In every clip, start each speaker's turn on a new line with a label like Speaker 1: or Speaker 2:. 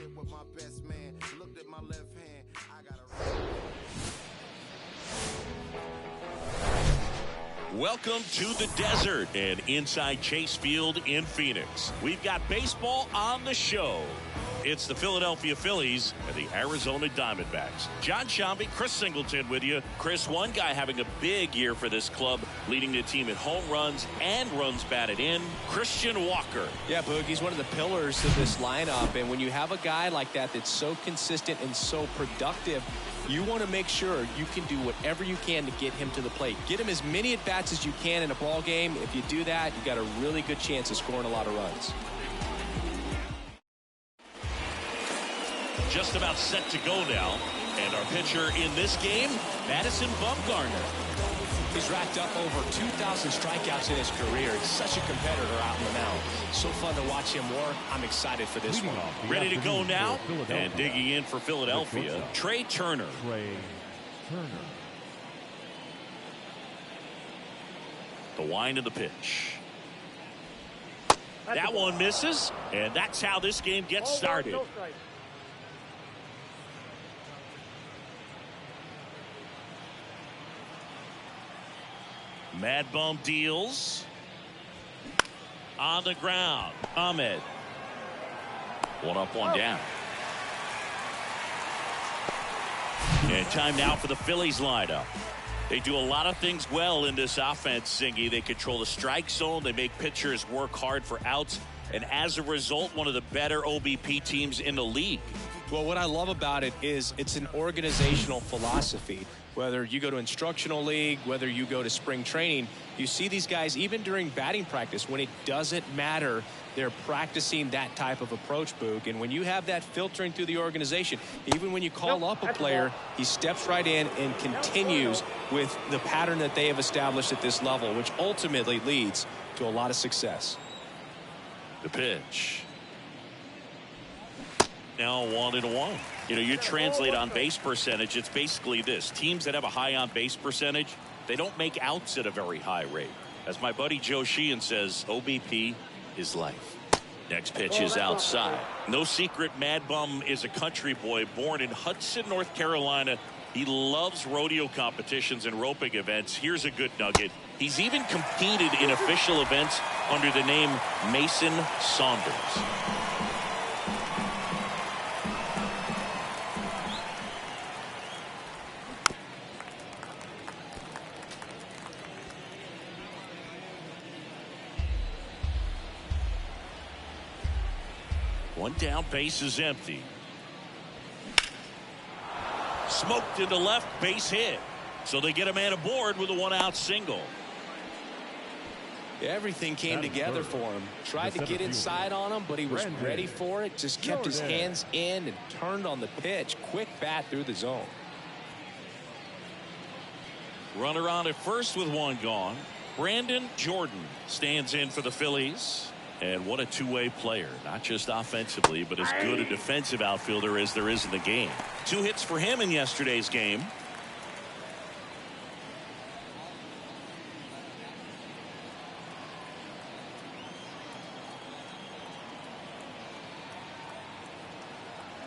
Speaker 1: it with my best man. Looked at my left hand. I got a...
Speaker 2: Welcome to the desert and inside Chase Field in Phoenix. We've got baseball on the show. It's the Philadelphia Phillies and the Arizona Diamondbacks. John Shambi, Chris Singleton with you. Chris, one guy having a big year for this club, leading the team in home runs and runs batted in, Christian Walker.
Speaker 3: Yeah, Boog, he's one of the pillars of this lineup, and when you have a guy like that that's so consistent and so productive, you want to make sure you can do whatever you can to get him to the plate. Get him as many at-bats as you can in a ball game. If you do that, you got a really good chance of scoring a lot of runs.
Speaker 2: Just about set to go now. And our pitcher in this game, Madison Bumgarner.
Speaker 3: He's racked up over 2,000 strikeouts in his career. He's such a competitor out in the mound. So fun to watch him work. I'm excited for this one.
Speaker 2: Ready to go now. And digging in for Philadelphia, Trey Turner. The wind of the pitch. That one misses. And that's how this game gets started. Mad Bum deals. On the ground. Ahmed. One up, one down. And time now for the Phillies lineup. They do a lot of things well in this offense, Singy. They control the strike zone. They make pitchers work hard for outs. And as a result, one of the better OBP teams in the league.
Speaker 3: Well, what I love about it is it's an organizational philosophy. Whether you go to instructional league, whether you go to spring training, you see these guys even during batting practice when it doesn't matter. They're practicing that type of approach, Boog. And when you have that filtering through the organization, even when you call up a player, he steps right in and continues with the pattern that they have established at this level, which ultimately leads to a lot of success.
Speaker 2: The pitch. Now 1-1. You know, you translate on base percentage, it's basically this. Teams that have a high on base percentage, they don't make outs at a very high rate. As my buddy Joe Sheehan says, OBP is life. Next pitch is outside. No secret, Mad Bum is a country boy born in Hudson, North Carolina. He loves rodeo competitions and roping events. Here's a good nugget. He's even competed in official events under the name Mason Saunders. One down, base is empty. Smoked into left, base hit. So they get a man aboard with a one-out single.
Speaker 3: Everything came together for him. Tried to get inside on him, but he was ready for it. Just kept his hands in and turned on the pitch. Quick bat through the zone.
Speaker 2: Runner on at first with one gone. Brandon Jordan stands in for the Phillies. And what a two-way player, not just offensively, but as good a defensive outfielder as there is in the game. 2 hits for him in yesterday's game.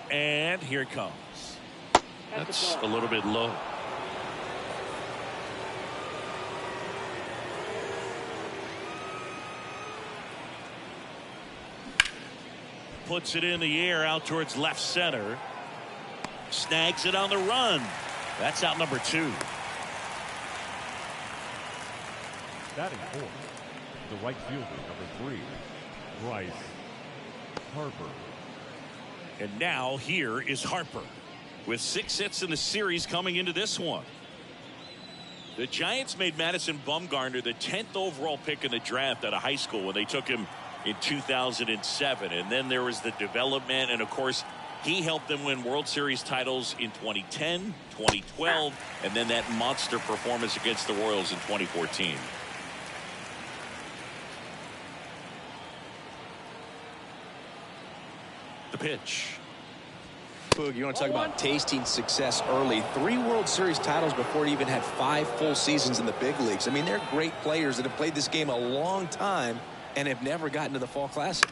Speaker 2: And here it comes. That's a little bit low. Puts it in the air out towards left center. Snags it on the run. That's out number 2.
Speaker 4: Batting fourth, the right fielder, number 3, Bryce Harper.
Speaker 2: And now here is Harper with 6 hits in the series coming into this one. The Giants made Madison Bumgarner the 10th overall pick in the draft out of high school when they took him in 2007. And then there was the development, and of course he helped them win World Series titles in 2010, 2012, and then that monster performance against the Royals in 2014. The pitch.
Speaker 3: Boog, you want to talk about tasting success early. 3 World Series titles before he even had 5 full seasons in the big leagues. I mean, they're great players that have played this game a long time and have never gotten to the Fall Classic.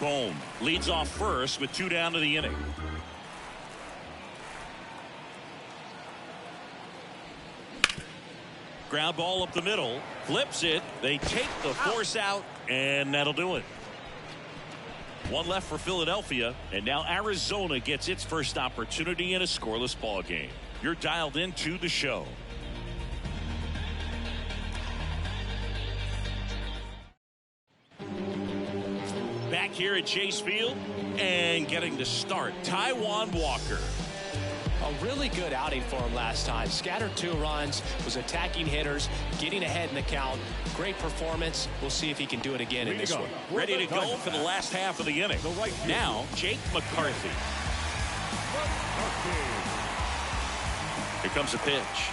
Speaker 2: Bohm leads off first with 2 down to the inning. Ground ball up the middle, flips it. They take the force out, and that'll do it. 1 left for Philadelphia, and now Arizona gets its first opportunity in a scoreless ball game. You're dialed into the show. Back here at Chase Field, and getting to start, Taijuan Walker.
Speaker 3: A really good outing for him last time. Scattered 2 runs, was attacking hitters, getting ahead in the count. Great performance. We'll see if he can do it again in this one.
Speaker 2: Ready to go for the last half of the inning. Now, Jake McCarthy. Here comes a pitch.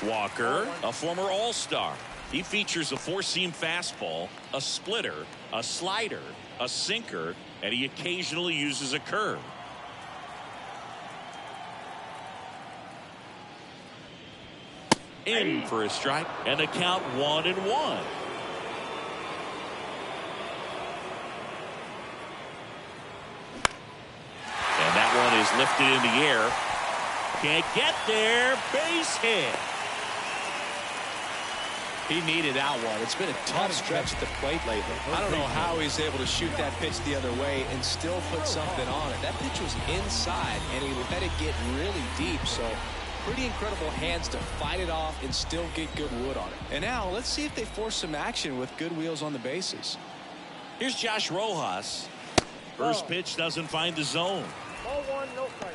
Speaker 2: Walker, a former All-Star. He features a 4-seam fastball, a splitter, a slider, a sinker, and he occasionally uses a curve. In for a strike, and the count 1-1. And that one is lifted in the air. Can't get there. Base hit.
Speaker 3: He needed that one. It's been a tough stretch at the plate lately. I don't know how he's able to shoot that pitch the other way and still put something on it. That pitch was inside, and he let it get really deep. So pretty incredible hands to fight it off and still get good wood on it. And now let's see if they force some action with good wheels on the bases.
Speaker 2: Here's Josh Rojas. First pitch doesn't find the zone.
Speaker 5: Ball 1, no strike.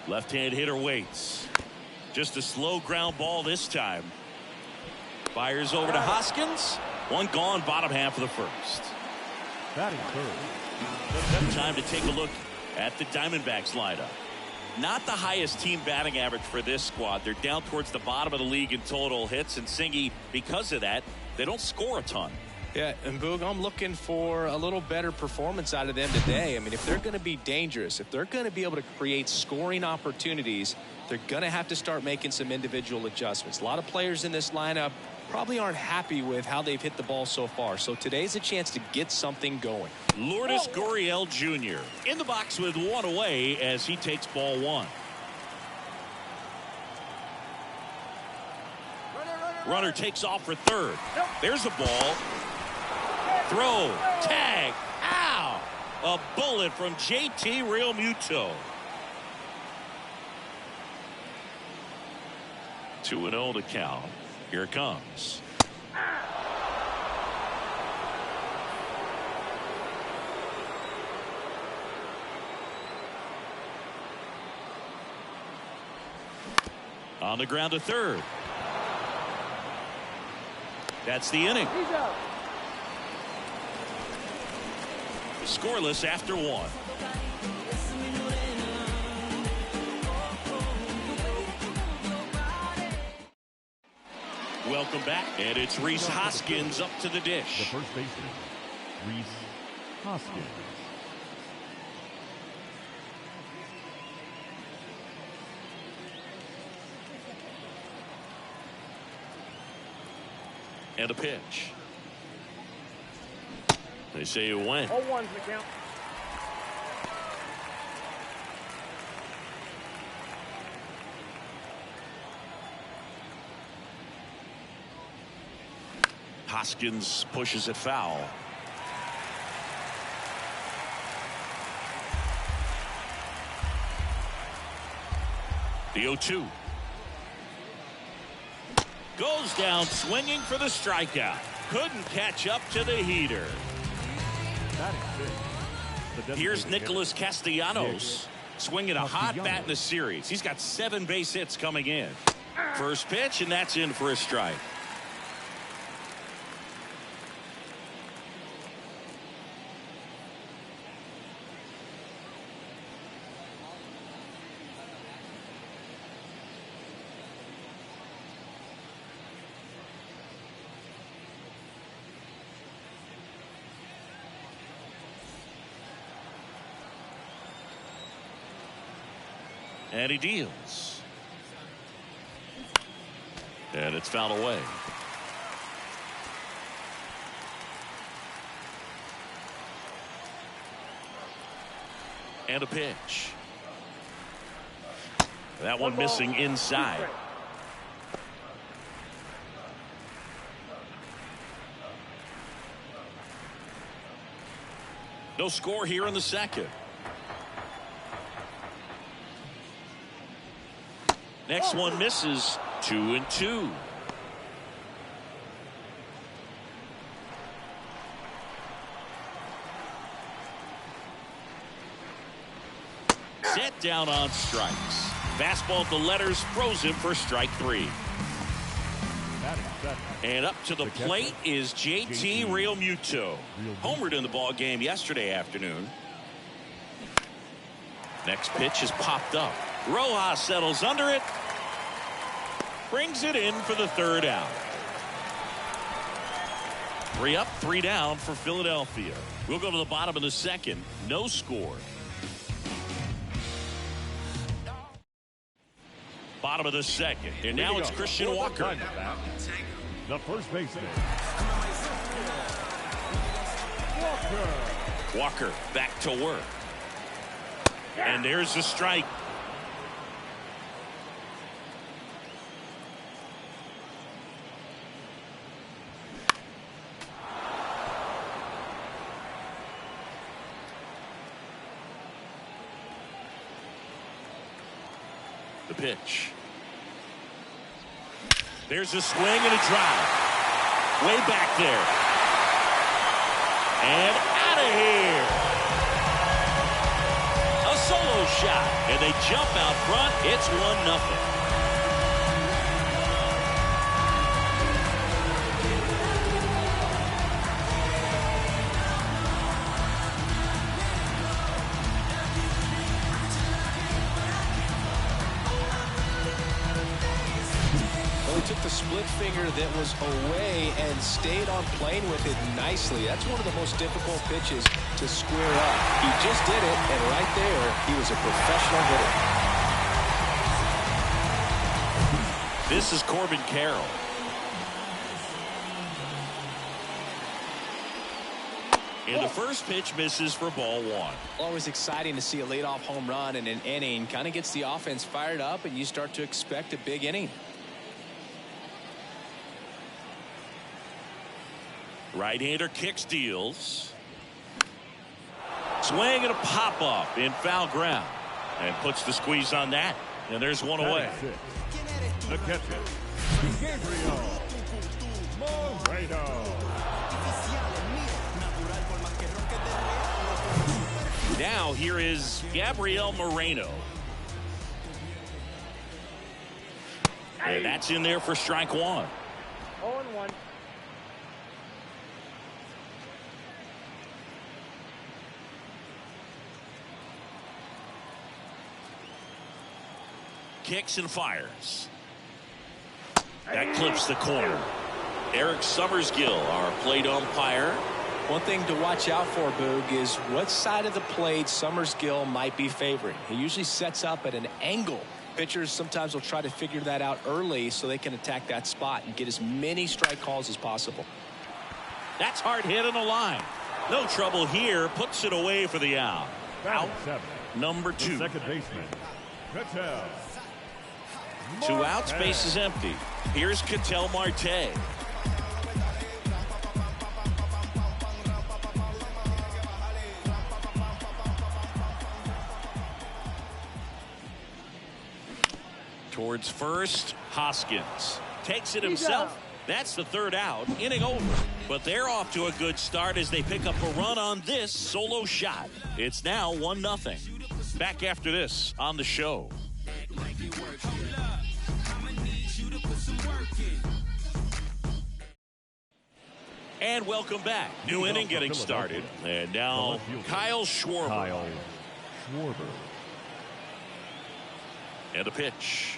Speaker 2: Left-hand hitter waits. Just a slow ground ball this time. Fires over to Hoskins. One gone, bottom half of the first.
Speaker 4: Batting third.
Speaker 2: Time to take a look at the Diamondbacks lineup. Not the highest team batting average for this squad. They're down towards the bottom of the league in total hits, and Singy, because of that, they don't score a ton.
Speaker 3: Yeah, and Boog, I'm looking for a little better performance out of them today. I mean, if they're going to be dangerous, if they're going to be able to create scoring opportunities, they're going to have to start making some individual adjustments. A lot of players in this lineup probably aren't happy with how they've hit the ball so far. So today's a chance to get something going.
Speaker 2: Lourdes Gurriel Jr. in the box with 1 away as he takes ball 1. Runner takes off for third. There's a ball. Throw, tag, ow! A bullet from JT Realmuto. 2-0 to count. Here it comes. On the ground to third. That's the inning. Scoreless after 1. Welcome back, and it's Rhys Hoskins up to the dish.
Speaker 4: The first baseman, Rhys Hoskins.
Speaker 2: And a pitch. They say it went.
Speaker 5: 0-1's the count.
Speaker 2: Hoskins pushes it foul. The 0-2. Goes down swinging for the strikeout. Couldn't catch up to the heater. Here's Nicholas Castellanos swinging a hot bat in the series. He's got 7 base hits coming in. First pitch, and that's in for a strike. And he deals. And it's fouled away. And a pitch. That one missing inside. No score here in the second. Next one misses. 2-2. Set down on strikes. Fastball to letters, throws him for strike 3. And up to the plate is JT Realmuto. Homered in the ball game yesterday afternoon. Next pitch is popped up. Rojas settles under it. Brings it in for the third out. 3 up, 3 down for Philadelphia. We'll go to the bottom of the second. No score. Bottom of the second. And now it's Christian Walker.
Speaker 4: The first baseman.
Speaker 2: Walker back to work. And there's the strike. The pitch. There's a swing and a drive. Way back there. And out of here. A solo shot. And they jump out front. It's 1-0.
Speaker 3: Took the split finger that was away and stayed on plane with it nicely. That's one of the most difficult pitches to square up. He just did it, and right there, he was a professional hitter.
Speaker 2: This is Corbin Carroll. And the first pitch misses for ball 1.
Speaker 3: Always exciting to see a leadoff home run in an inning. Kind of gets the offense fired up, and you start to expect a big inning.
Speaker 2: Right-hander kicks, deals. Swing and a pop-up in foul ground. And puts the squeeze on that. And there's one away.
Speaker 4: The catcher, Gabriel Moreno.
Speaker 2: Now here is Gabriel Moreno. And that's in there for strike 1.
Speaker 5: 0-1.
Speaker 2: Kicks and fires. That clips the corner. Eric Summersgill, our plate umpire.
Speaker 3: One thing to watch out for, Boog, is what side of the plate Summersgill might be favoring. He usually sets up at an angle. Pitchers sometimes will try to figure that out early so they can attack that spot and get as many strike calls as possible.
Speaker 2: That's hard hit on the line. No trouble here. Puts it away for the out. Out number 2.
Speaker 4: Second baseman, Ketel.
Speaker 2: 2 outs, base is empty. Here's Ketel Marte. Towards first, Hoskins takes it himself. That's the third out. Inning over. But they're off to a good start as they pick up a run on this solo shot. It's now 1-0. Back after this on the show. And welcome back. New inning getting started. And now Kyle Schwarber. And a pitch.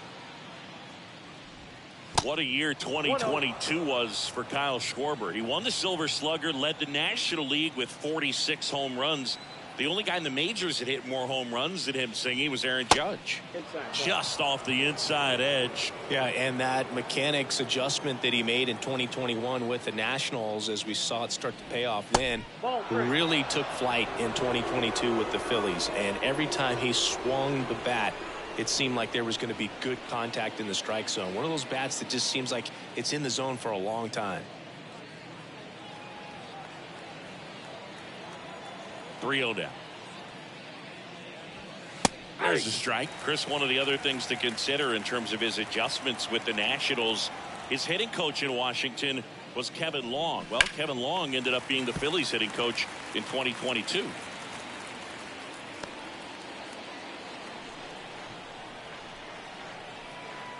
Speaker 2: What a year 2022 was for Kyle Schwarber. He won the Silver Slugger, led the National League with 46 home runs The only guy in the majors that hit more home runs than him singing was Aaron Judge.
Speaker 5: Inside.
Speaker 2: Just off the inside edge.
Speaker 3: Yeah, and that mechanics adjustment that he made in 2021 with the Nationals, as we saw it start to pay off then, really took flight in 2022 with the Phillies. And every time he swung the bat, it seemed like there was going to be good contact in the strike zone. One of those bats that just seems like it's in the zone for a long time.
Speaker 2: 3-0 down. There's a strike. Chris, one of the other things to consider in terms of his adjustments with the Nationals, his hitting coach in Washington was Kevin Long. Well, Kevin Long ended up being the Phillies hitting coach in 2022.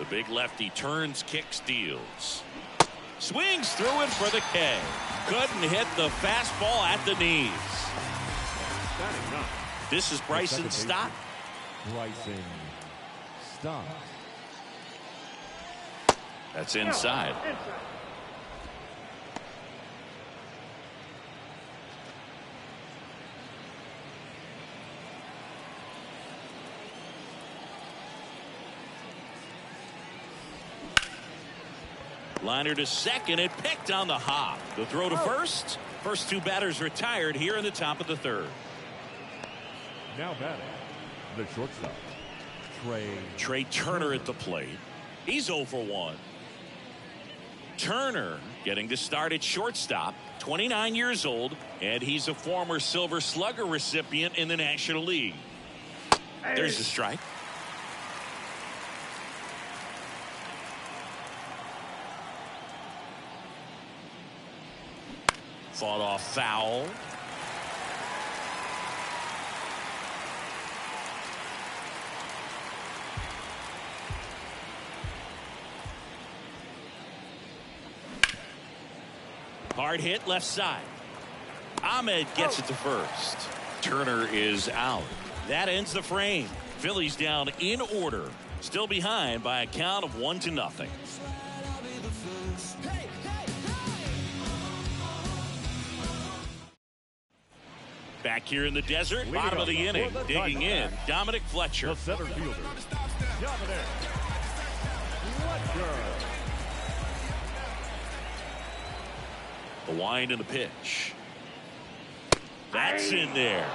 Speaker 2: The big lefty turns, kicks, deals. Swings through it for the K. Couldn't hit the fastball at the knees. This is Bryson Stott.
Speaker 4: Bryson Stott.
Speaker 2: That's inside. Liner to second. It picked on the hop. The throw to first. First two batters retired here in the top of the third.
Speaker 4: Now batting, the shortstop,
Speaker 2: Trey Turner at the plate. He's 0 for 1. Turner getting to start at shortstop, 29 years old, and he's a former Silver Slugger recipient in the National League. There's a strike. Fought off foul. Hard hit left side. Ahmed gets it to first. Turner is out. That ends the frame. Phillies down in order. Still behind by a count of 1-0. Back here in the desert, bottom of the inning, digging in, Dominic Fletcher.
Speaker 4: the center fielder, Dominic Fletcher.
Speaker 2: The wind and the pitch. That's in there.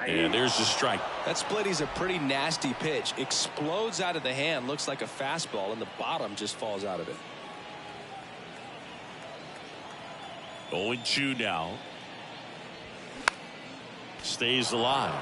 Speaker 2: And there's the strike.
Speaker 3: That split is a pretty nasty pitch. Explodes out of the hand. Looks like a fastball, and the bottom just falls out of it.
Speaker 2: 0-2 now. Stays alive.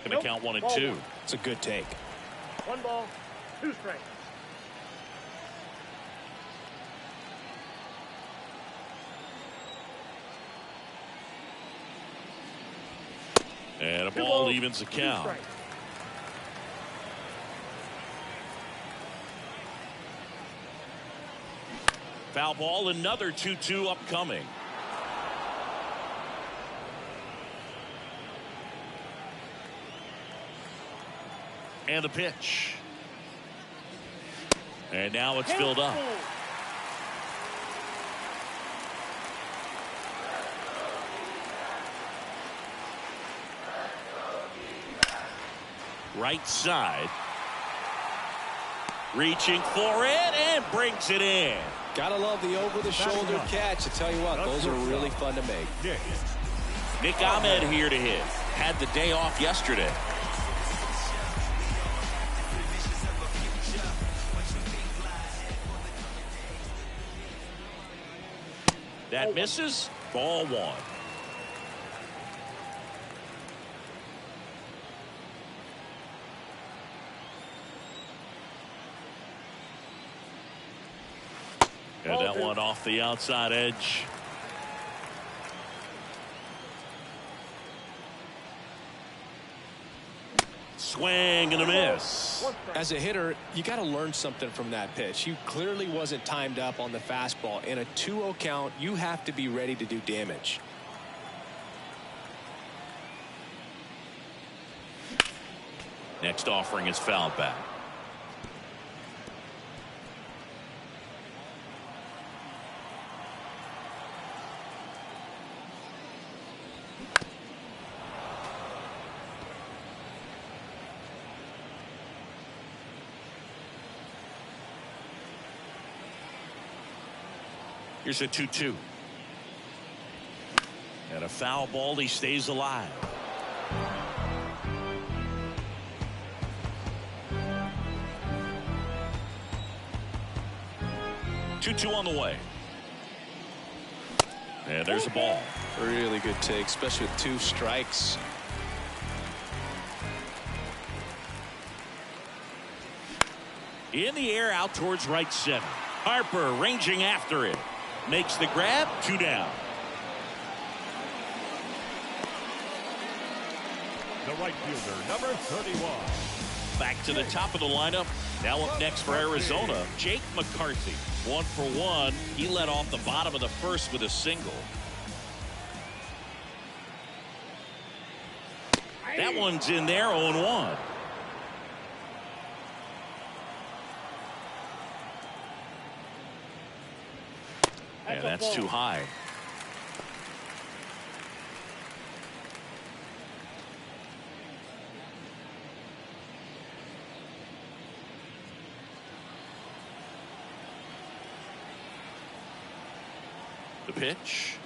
Speaker 2: Going to count 1 and 2.
Speaker 3: It's a good take.
Speaker 5: 1 ball, 2 strikes.
Speaker 2: And a ball evens the count. Foul ball, another 2-2 upcoming. And the pitch. And now it's filled up. Right side. Reaching for it and brings it in.
Speaker 3: Gotta love the over-the-shoulder catch. I tell you what, those are really fun to make.
Speaker 2: Nick Ahmed here to hit. Had the day off yesterday. That misses. Ball 1. And that one off the outside edge. Swing and a miss.
Speaker 3: As a hitter, you got to learn something from that pitch. He clearly wasn't timed up on the fastball. In a 2-0 count, you have to be ready to do damage.
Speaker 2: Next offering is fouled back. Here's a 2-2. And a foul ball. He stays alive. Two on the way. And there's a ball.
Speaker 3: Really good take, especially with 2 strikes.
Speaker 2: In the air out towards right center. Harper ranging after it. Makes the grab. 2 down.
Speaker 4: The right fielder, number 31.
Speaker 2: Back to the top of the lineup. Now up next for Arizona, Jake McCarthy. 1 for 1. He led off the bottom of the first with a single. That one's in there, 0-1. And that's too high. The pitch.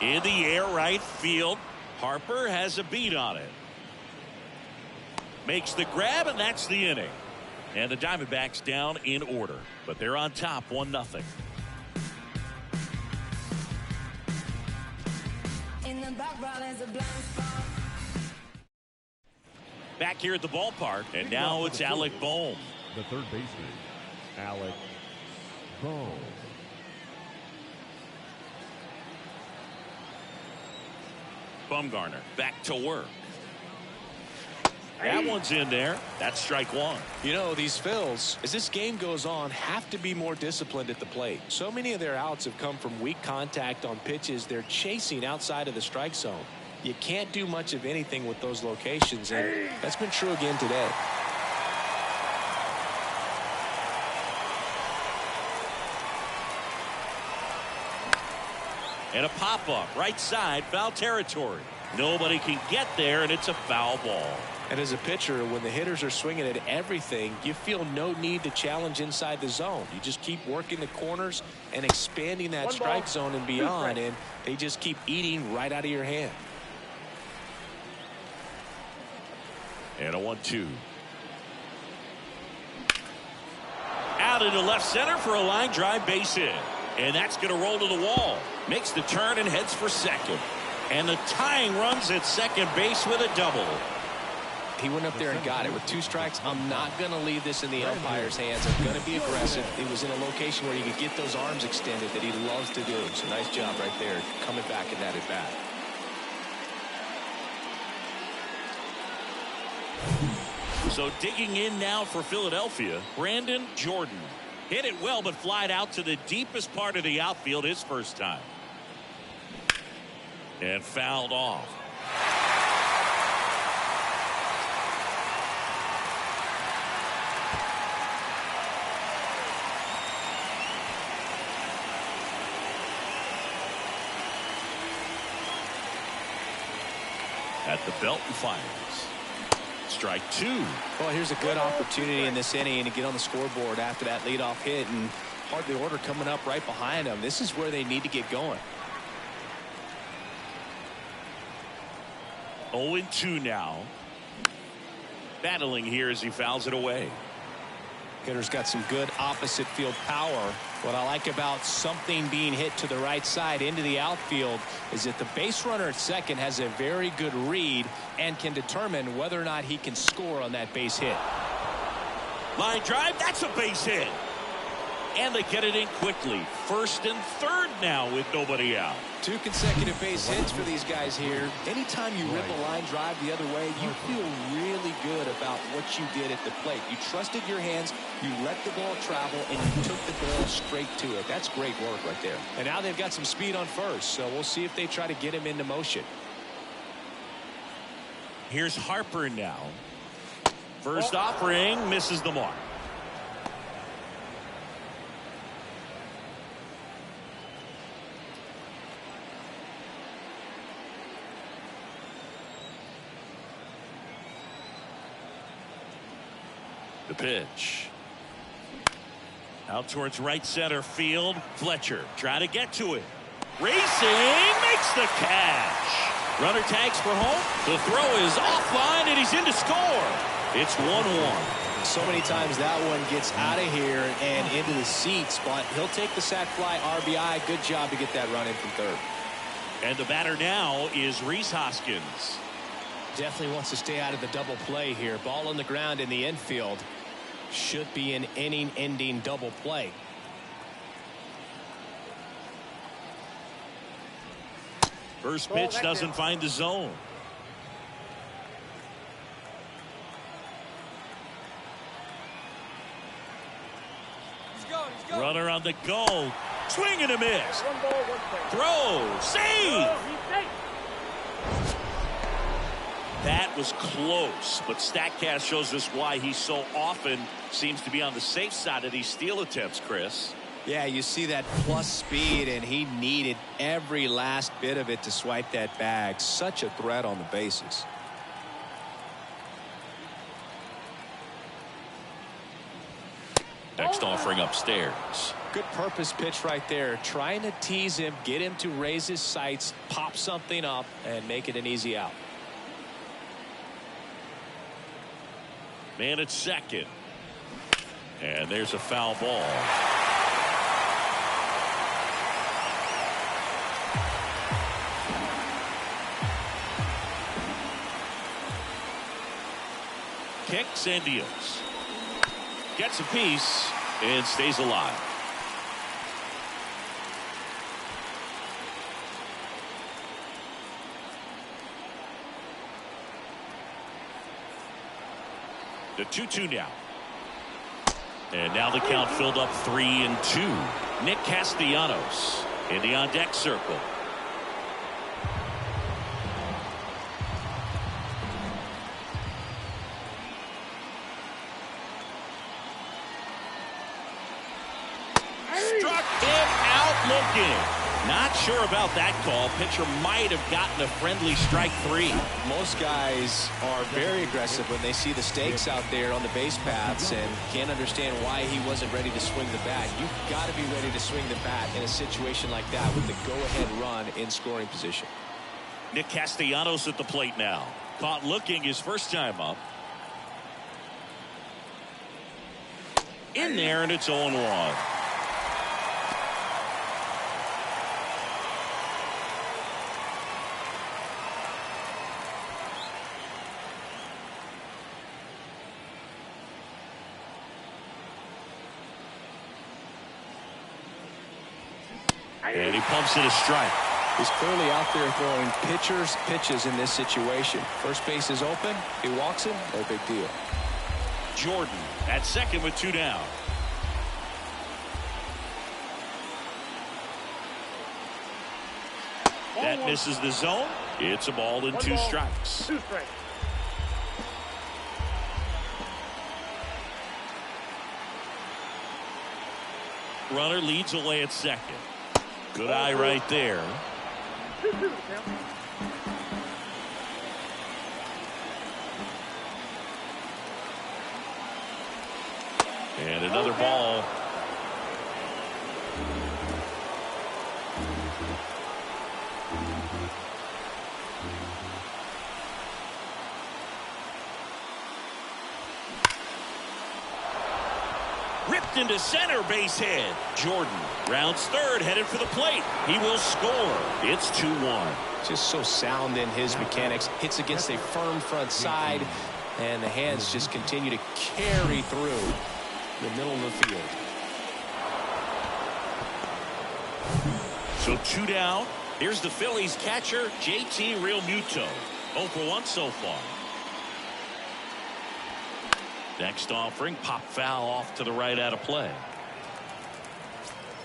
Speaker 2: In the air right field. Harper has a beat on it. Makes the grab, and that's the inning. And the Diamondbacks down in order, but they're on top 1-0.
Speaker 6: In the background is a blind spot.
Speaker 2: Back here at the ballpark, and now it's Alec Bohm.
Speaker 4: The third baseman, Alec Bohm.
Speaker 2: Bumgarner back to work. That one's in there. That's strike 1.
Speaker 3: You know, these Phils, as this game goes on, have to be more disciplined at the plate. So many of their outs have come from weak contact on pitches they're chasing outside of the strike zone. You can't do much of anything with those locations, and that's been true again today.
Speaker 2: And a pop-up right side, foul territory. Nobody can get there, and it's a foul ball.
Speaker 3: And as a pitcher, when the hitters are swinging at everything, you feel no need to challenge inside the zone. You just keep working the corners and expanding that strike zone and beyond, and they just keep eating right out of your hand.
Speaker 2: And a 1-2. Out into left center for a line drive base hit. And that's going to roll to the wall. Makes the turn and heads for second. And the tying runs at second base with a double.
Speaker 3: He went up there and got it with 2 strikes. I'm not going to leave this in the umpire's hands. I'm going to be aggressive. He was in a location where you could get those arms extended that he loves to do. So nice job right there, coming back in that at bat.
Speaker 2: So digging in now for Philadelphia, Brandon Jordan. Hit it well, but flied out to the deepest part of the outfield his first time. And fouled off. At the belt and fires. Strike 2.
Speaker 3: Well, here's a good opportunity in this inning to get on the scoreboard after that leadoff hit, and hardly order coming up right behind them. This is where they need to get going.
Speaker 2: 0-2 now. Battling here as he fouls it away.
Speaker 3: Hitter's got some good opposite field power. What I like about something being hit to the right side into the outfield is that the base runner at second has a very good read and can determine whether or not he can score on that base hit.
Speaker 2: Line drive, that's a base hit. And they get it in quickly. First and third now with nobody out.
Speaker 3: 2 consecutive base hits for these guys here. Anytime you rip a line drive the other way, you feel really good about what you did at the plate. You trusted your hands, you let the ball travel, and you took the ball straight to it. That's great work right there. And now they've got some speed on first, so we'll see if they try to get him into motion.
Speaker 2: Here's Harper now. First offering, misses the mark. The pitch. Out towards right center field. Fletcher trying to get to it. Racing, makes the catch. Runner tags for home. The throw is offline and he's in to score. It's 1-1.
Speaker 3: So many times that one gets out of here and into the seats, but he'll take the sac fly RBI. Good job to get that run in from third.
Speaker 2: And the batter now is Rhys Hoskins.
Speaker 3: Definitely wants to stay out of the double play here. Ball on the ground in the infield. Should be an inning-ending double play.
Speaker 2: First pitch doesn't find the zone. Runner on the go. Swing and a miss. Throw. Save. That was close, but StatCast shows us why he so often seems to be on the safe side of these steal attempts, Chris.
Speaker 3: Yeah, you see that plus speed, and he needed every last bit of it to swipe that bag. Such a threat on the bases.
Speaker 2: Next offering upstairs.
Speaker 3: Good purpose pitch right there. Trying to tease him, get him to raise his sights, pop something up, and make it an easy out.
Speaker 2: Man at second. And there's a foul ball. Kicks and deals. Gets a piece and stays alive. The 2-2 now. And now the count filled up 3-2. Nick Castellanos in the on deck circle. Struck him out looking. Not sure about that call. Pitcher might have gotten a friendly strike 3.
Speaker 3: Most guys are very aggressive when they see the stakes out there on the base paths and can't understand why he wasn't ready to swing the bat. You've got to be ready to swing the bat in a situation like that with the go-ahead run in scoring position.
Speaker 2: Nick Castellanos at the plate now. Caught looking his first time up. In there, and it's 0-1. And he pumps it a strike.
Speaker 3: He's clearly out there throwing pitches in this situation. First base is open. He walks him. No big deal.
Speaker 2: Jordan at second with 2 down. That misses the zone. It's a ball and 2 strikes.
Speaker 5: 2 strikes.
Speaker 2: Runner leads away at second. Good eye right there.
Speaker 5: 2-2,
Speaker 2: And another ball. Ripped into center, base hit. Jordan rounds third, headed for the plate. He will score. It's 2-1.
Speaker 3: Just so sound in his mechanics. Hits against a firm front side, and the hands just continue to carry through the middle of the field.
Speaker 2: So 2 down. Here's the Phillies catcher, JT Realmuto. 0 for 1 so far. Next offering, pop foul off to the right out of play.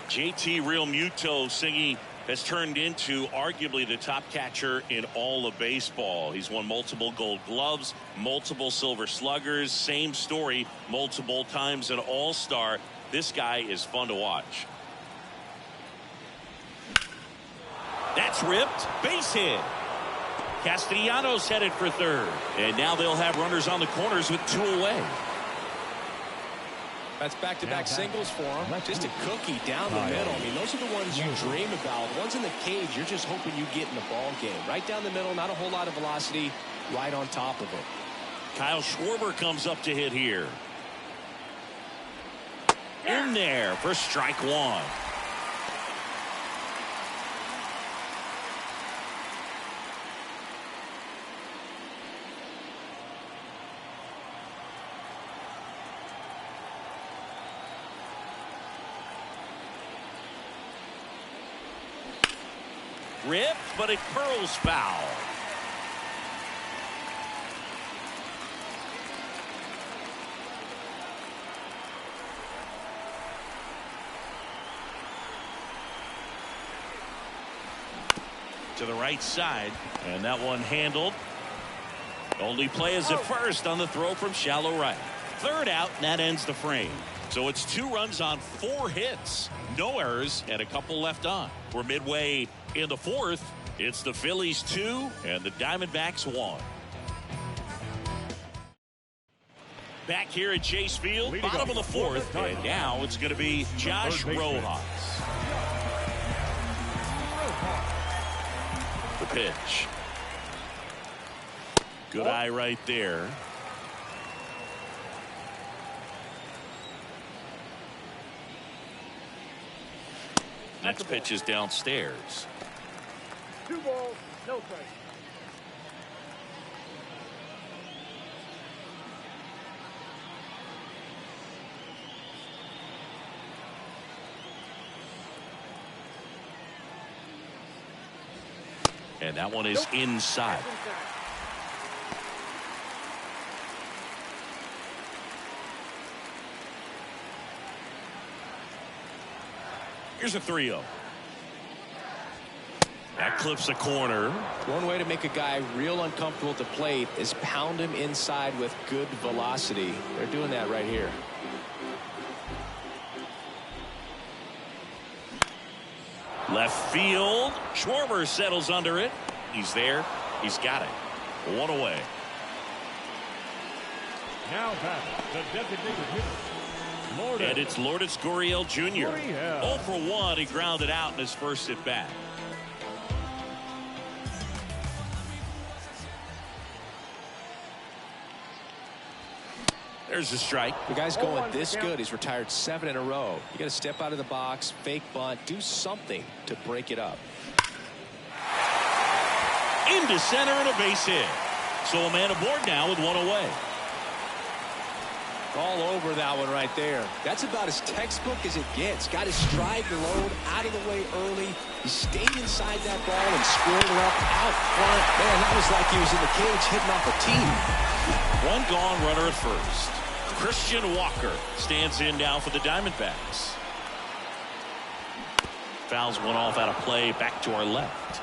Speaker 2: JT Realmuto, Singy, has turned into arguably the top catcher in all of baseball. He's won multiple Gold Gloves, multiple Silver Sluggers. Same story, multiple times an All-Star. This guy is fun to watch. That's ripped. Base hit. Castellanos headed for third. And now they'll have runners on the corners with 2 away.
Speaker 3: That's back-to-back singles for him. Just a cookie down the middle. I mean, those are the ones you dream about. Ones in the cage, you're just hoping you get in the ball game. Right down the middle, not a whole lot of velocity, right on top of it.
Speaker 2: Kyle Schwarber comes up to hit here. In there for strike 1. Ripped, but it curls foul. To the right side, and that one handled. Only play is at first on the throw from shallow right. Third out, and that ends the frame. So it's 2 runs on 4 hits. No errors and a couple left on. We're midway in the 4th. It's the Phillies 2 and the Diamondbacks 1. Back here at Chase Field, bottom of the 4th, and now it's going to be Josh Rojas. The pitch. Good eye right there. Next pitch is downstairs.
Speaker 5: 2 balls, no strike.
Speaker 2: And that one is inside. Here's a 3-0. That clips a corner.
Speaker 3: One way to make a guy real uncomfortable at the plate is pound him inside with good velocity. They're doing that right here.
Speaker 2: Left field. Schwarber settles under it. He's there. He's got it. 1 away.
Speaker 4: Now back, the designated hitter.
Speaker 2: And it's Lourdes Gurriel Jr. 0 for 1. He grounded out in his first at bat. There's a strike.
Speaker 3: The guy's going this good. He's retired 7 in a row. You got to step out of the box, fake bunt, do something to break it up.
Speaker 2: Into center and a base hit. So a man aboard now with 1 away.
Speaker 3: All over that one right there. That's about as textbook as it gets. Got his stride to load, out of the way early. He stayed inside that ball and squared it up out front. Man, that was like he was in the cage hitting off a tee.
Speaker 2: 1 gone, runner at first. Christian Walker stands in now for the Diamondbacks. Fouls one off out of play, back to our left.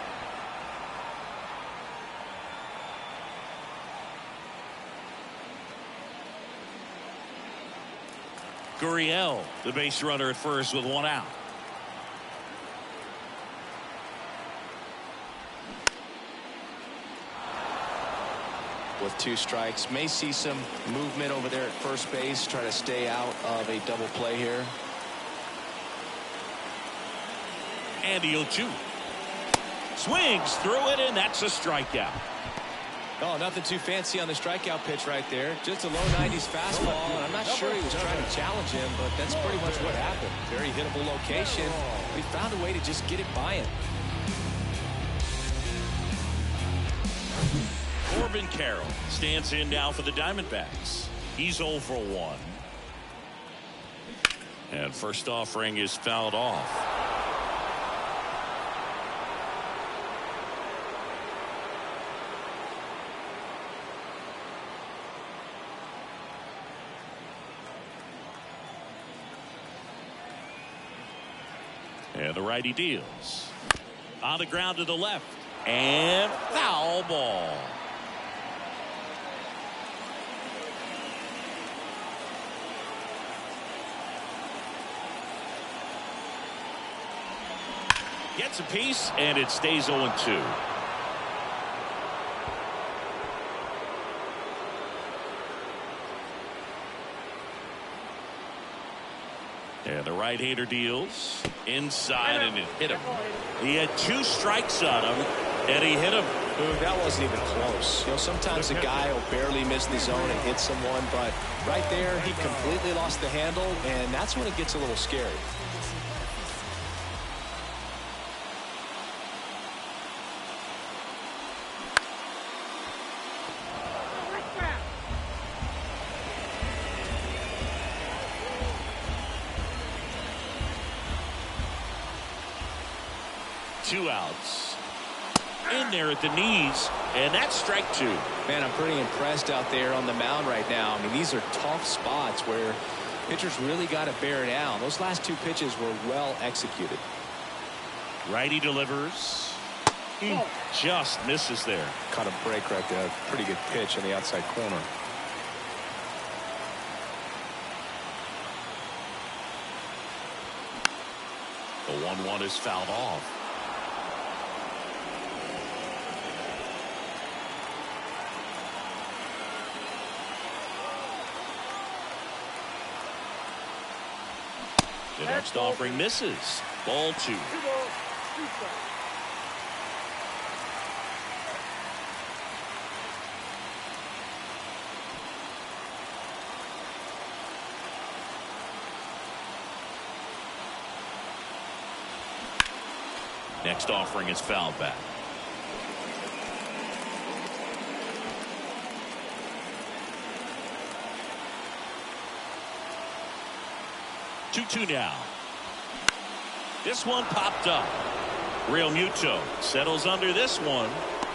Speaker 2: Gurriel, the base runner at first with 1 out.
Speaker 3: With 2 strikes, may see some movement over there at first base, try to stay out of a double play here.
Speaker 2: And the 0-2. Swings through it, and that's a strikeout.
Speaker 3: Oh, nothing too fancy on the strikeout pitch right there. Just a low 90s fastball, and I'm not sure he was trying to challenge him, but that's pretty much what happened. Very hittable location. He found a way to just get it by him.
Speaker 2: Corbin Carroll stands in now for the Diamondbacks. He's 0 for 1. And first offering is fouled off. And the righty deals. On the ground to the left. And foul ball. Gets a piece, and it stays 0-2. And the right-hander deals inside, and it hit him. He had 2 strikes on him, and he hit him.
Speaker 3: That wasn't even close. You know, sometimes a guy will barely miss the zone and hit someone, but right there, he completely lost the handle, and that's when it gets a little scary.
Speaker 2: Two outs. In there at the knees, and that's strike 2.
Speaker 3: Man, I'm pretty impressed out there on the mound right now. I mean, these are tough spots where pitchers really got to bear down. Those last 2 pitches were well executed.
Speaker 2: Righty delivers. Just misses there.
Speaker 3: Caught a break right there. Pretty good pitch in the outside corner.
Speaker 2: The 1-1 is fouled off. The next offering misses. Ball 2.
Speaker 5: 2 balls, 2 strikes.
Speaker 2: Next offering is fouled back. Two now. This one popped up. Real Muto settles under this one,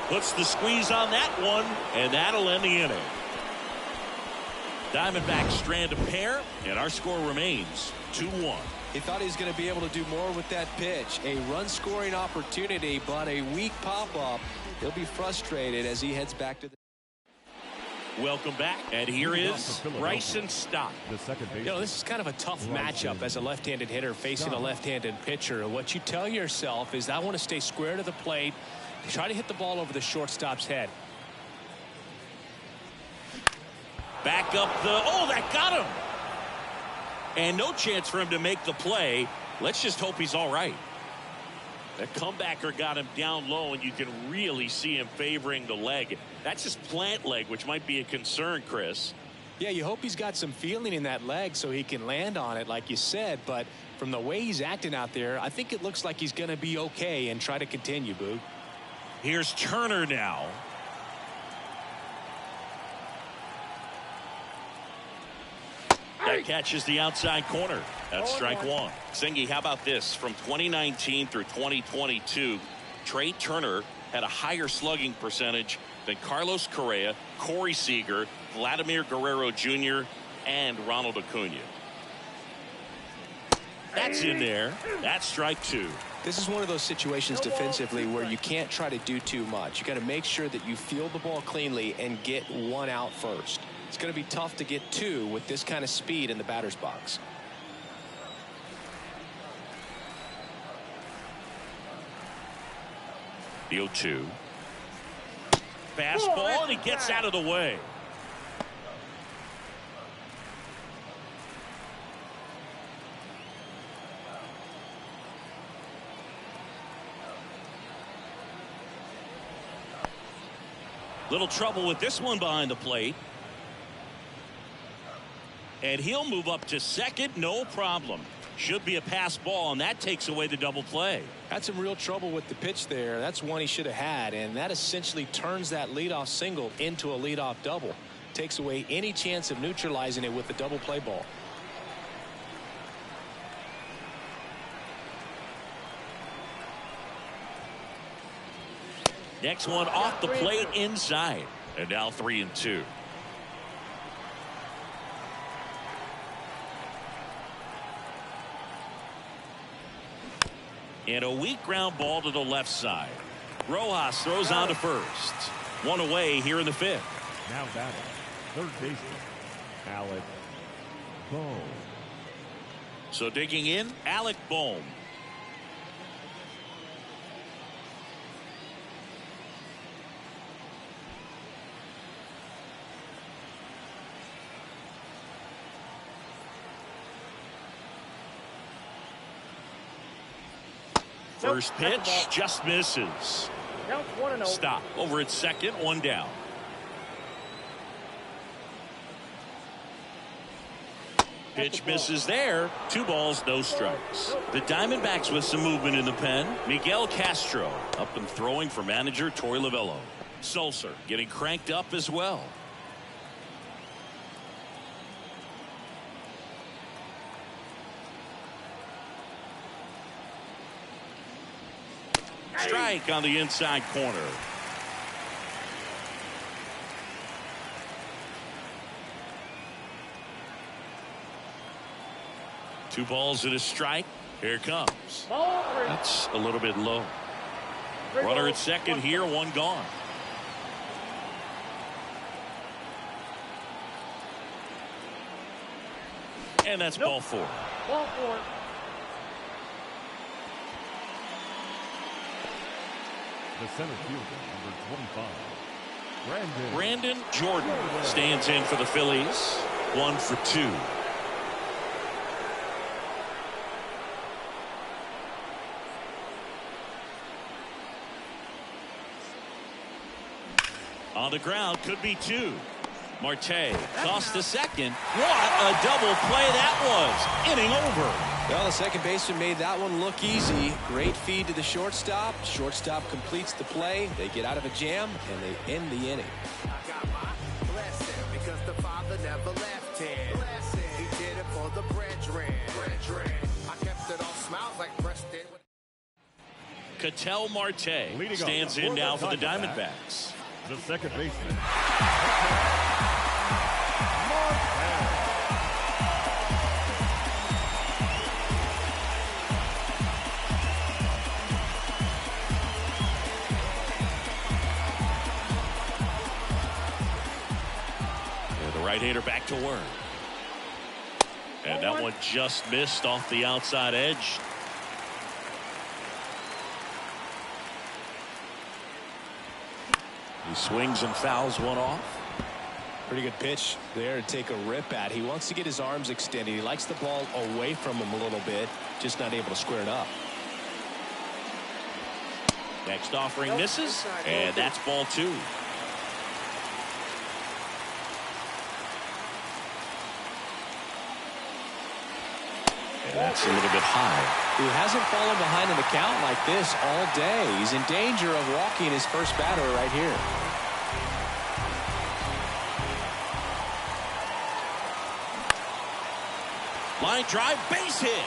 Speaker 2: puts the squeeze on that one, and that'll end the inning. Diamondbacks strand a pair, and our score remains 2-1.
Speaker 3: He thought he was going to be able to do more with that pitch. A run-scoring opportunity, but a weak pop-up. He'll be frustrated as he heads back to the...
Speaker 2: Welcome back, and here is Bryson Stott.
Speaker 4: The second base.
Speaker 3: You know, this is kind of a tough matchup as a left-handed hitter facing a left-handed pitcher. What you tell yourself is, I want to stay square to the plate, try to hit the ball over the shortstop's head.
Speaker 2: Back up the... Oh, that got him! And no chance for him to make the play. Let's just hope he's all right. The comebacker got him down low, and you can really see him favoring the leg. That's his plant leg, which might be a concern, Chris.
Speaker 3: Yeah, you hope he's got some feeling in that leg so he can land on it, like you said. But from the way he's acting out there, I think it looks like he's going to be okay and try to continue, Boo.
Speaker 2: Here's Turner now. That catches the outside corner. That's strike 1. Singy, how about this? From 2019 through 2022, Trey Turner had a higher slugging percentage than Carlos Correa, Corey Seager, Vladimir Guerrero Jr., and Ronald Acuna. That's in there. That's strike 2.
Speaker 3: This is one of those situations defensively where you can't try to do too much. You got to make sure that you field the ball cleanly and get 1 out first. It's going to be tough to get 2 with this kind of speed in the batter's box.
Speaker 2: The 0-2. Fastball, and he gets out of the way. Little trouble with this one behind the plate. And he'll move up to second, no problem. Should be a pass ball, and that takes away the double play.
Speaker 3: Had some real trouble with the pitch there. That's one he should have had, and that essentially turns that leadoff single into a leadoff double. Takes away any chance of neutralizing it with the double play ball.
Speaker 2: Next one off the plate inside. And now 3-2. And a weak ground ball to the left side. Rojas throws on to first. One away here in the fifth.
Speaker 4: Now batting, third baseman, Alec Bohm.
Speaker 2: So digging in, Alec Bohm. First pitch just misses. Stop over at second, one down. Pitch misses there. 2 balls, no strikes. The Diamondbacks with some movement in the pen. Miguel Castro up and throwing for manager Torey Lovullo. Sulcer getting cranked up as well. Strike on the inside corner. Two balls and a strike. Here it comes. That's a little bit low. Runner at second here, one gone. And that's ball 4.
Speaker 5: Ball 4.
Speaker 4: The center fielder, number 25,
Speaker 2: Brandon Jordan stands in for the Phillies. 1 for 2. On the ground, could be 2. Marte tossed to second. What a double play that was. Inning over.
Speaker 3: Well, the second baseman made that one look easy. Great feed to the shortstop. Shortstop completes the play. They get out of a jam, and they end the inning.
Speaker 1: I got my blessing because the Father never left him. He did it for the brethren. I kept it all smiles like Preston.
Speaker 2: Ketel Marte stands in now for the Diamondbacks.
Speaker 4: the second baseman.
Speaker 2: Right-hander back to work. And that one just missed off the outside edge. He swings and fouls one off.
Speaker 3: Pretty good pitch there to take a rip at. He wants to get his arms extended. He likes the ball away from him a little bit, just not able to square it up.
Speaker 2: Next offering misses, and that's ball 2. That's a little bit high.
Speaker 3: He hasn't fallen behind in the count like this all day. He's in danger of walking his first batter right here.
Speaker 2: Line drive, base hit.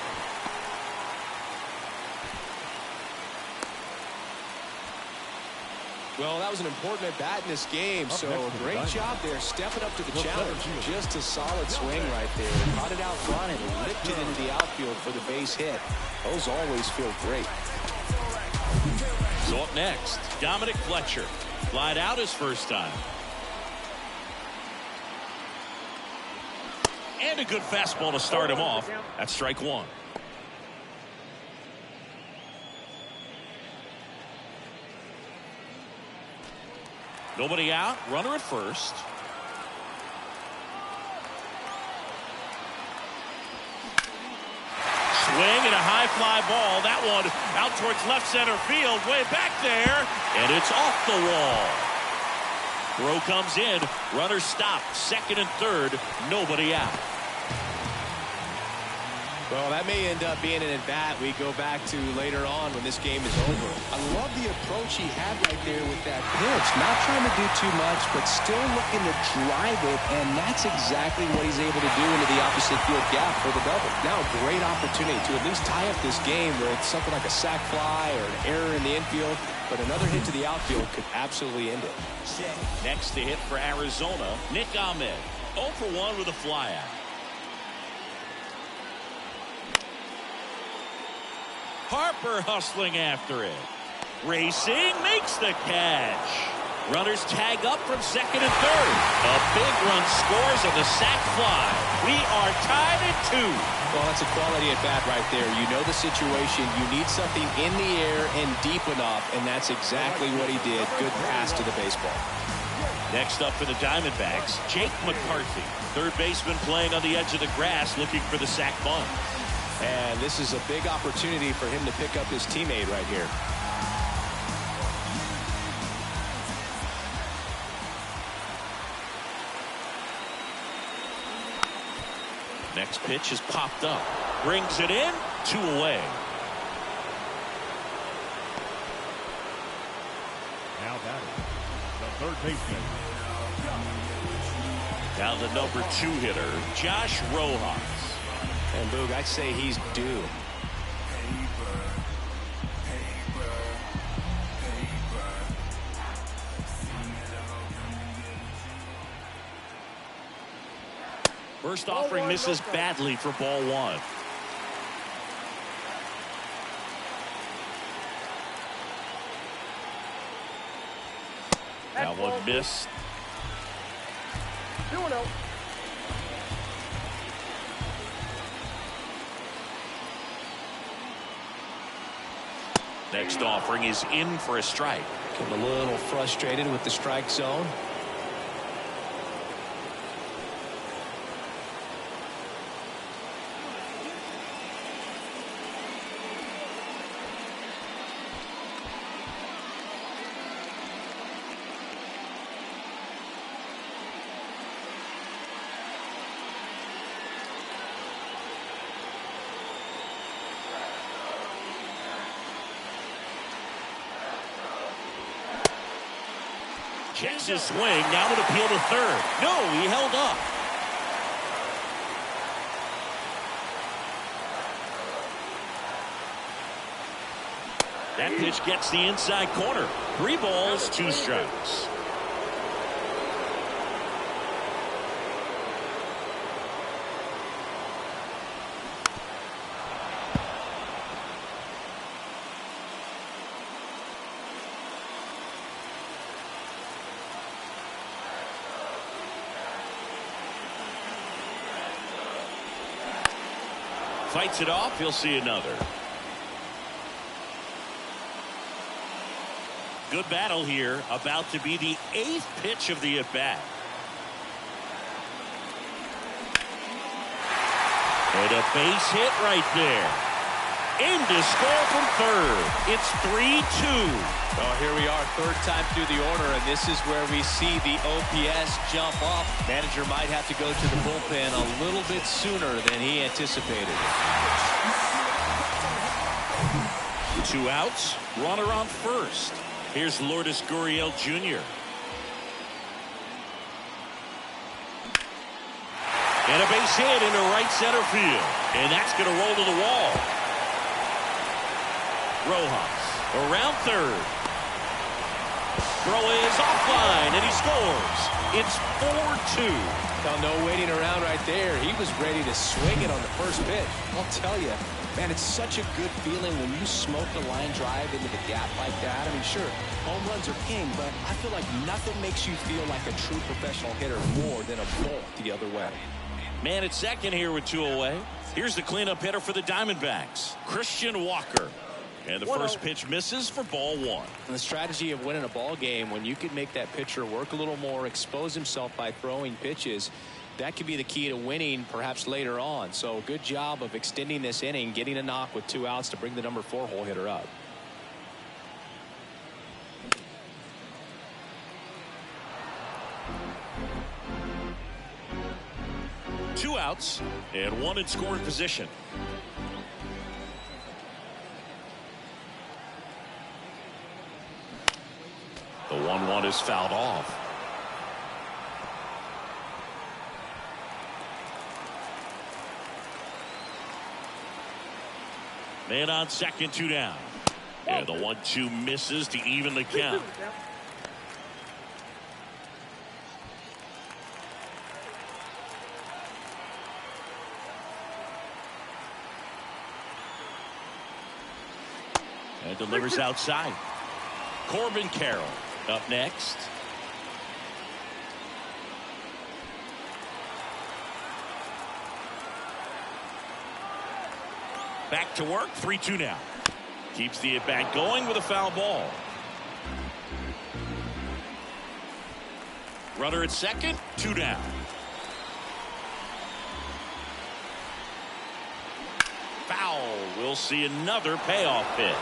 Speaker 3: Well, that was an important at-bat in this game, so a great job there, stepping up to the challenge. Just a solid swing right there. Caught it out front and lifted into the outfield for the base hit. Those always feel great.
Speaker 2: So up next, Dominic Fletcher. Flied out his first time. And a good fastball to start him off. That's strike 1. Nobody out, runner at first. Swing and a high fly ball. That one out towards left center field, way back there, and it's off the wall. Throw comes in, runner stopped, second and third, nobody out.
Speaker 3: Well, that may end up being an at-bat we go back to later on when this game is over. I love the approach he had right there with that pitch. Not trying to do too much, but still looking to drive it, and that's exactly what he's able to do into the opposite field gap for the double. Now a great opportunity to at least tie up this game where it's something like a sac fly or an error in the infield, but another hit to the outfield could absolutely end it.
Speaker 2: Next to hit for Arizona, Nick Ahmed. 0 for 1 with a fly out. Harper hustling after it. Racing, makes the catch. Runners tag up from second and third. A big run scores on the sac fly. We are tied at 2.
Speaker 3: Well, that's a quality at bat right there. You know the situation. You need something in the air and deep enough, and that's exactly what he did. Good pass to the baseball.
Speaker 2: Next up for the Diamondbacks, Jake McCarthy. Third baseman playing on the edge of the grass looking for the sac bunt.
Speaker 3: And this is a big opportunity for him to pick up his teammate right here.
Speaker 2: Next pitch is popped up. Brings it in. 2 away.
Speaker 4: Now batting, the third baseman.
Speaker 2: Now the number 2 hitter, Josh Rojas.
Speaker 3: And Boog, I'd say he's due.
Speaker 2: First offering misses badly for ball 1. That one missed.
Speaker 5: 2-0.
Speaker 2: Next offering is in for a strike.
Speaker 3: Getting a little frustrated with the strike zone.
Speaker 2: Checks his swing. Now an appeal to third. No, he held up. That pitch gets the inside corner. 3 balls, 2 strikes. Fights it off. He'll see another. Good battle here. About to be the 8th pitch of the at-bat. And a base hit right there. In to score from third. It's 3-2.
Speaker 3: Well, here we are, third time through the order, and this is where we see the OPS jump up. Manager might have to go to the bullpen a little bit sooner than he anticipated.
Speaker 2: 2 outs, runner on first. Here's Lourdes Gurriel Jr. And a base hit into right center field. And that's going to roll to the wall. Rojas around third. Throw is offline, and he scores. It's 4-2.
Speaker 3: Well, no waiting around right there. He was ready to swing it on the first pitch. I'll tell you, man, it's such a good feeling when you smoke the line drive into the gap like that. I mean, sure, home runs are king, but I feel like nothing makes you feel like a true professional hitter more than a bolt the other way.
Speaker 2: Man at second here with 2 away. Here's the cleanup hitter for the Diamondbacks, Christian Walker. And the first pitch misses for ball 1.
Speaker 3: And the strategy of winning a ball game, when you could make that pitcher work a little more, expose himself by throwing pitches, that could be the key to winning perhaps later on. So good job of extending this inning, getting a knock with 2 outs to bring the number 4 hole hitter up.
Speaker 2: Two outs and 1 in scoring position. The 1-1 is fouled off. Man on second, 2 down. And the 1-2 misses to even the count. And delivers outside. Corbin Carroll up next. Back to work. 3-2 now. Keeps the at-bat going with a foul ball. Runner at second. 2 down. Foul. We'll see another payoff pitch.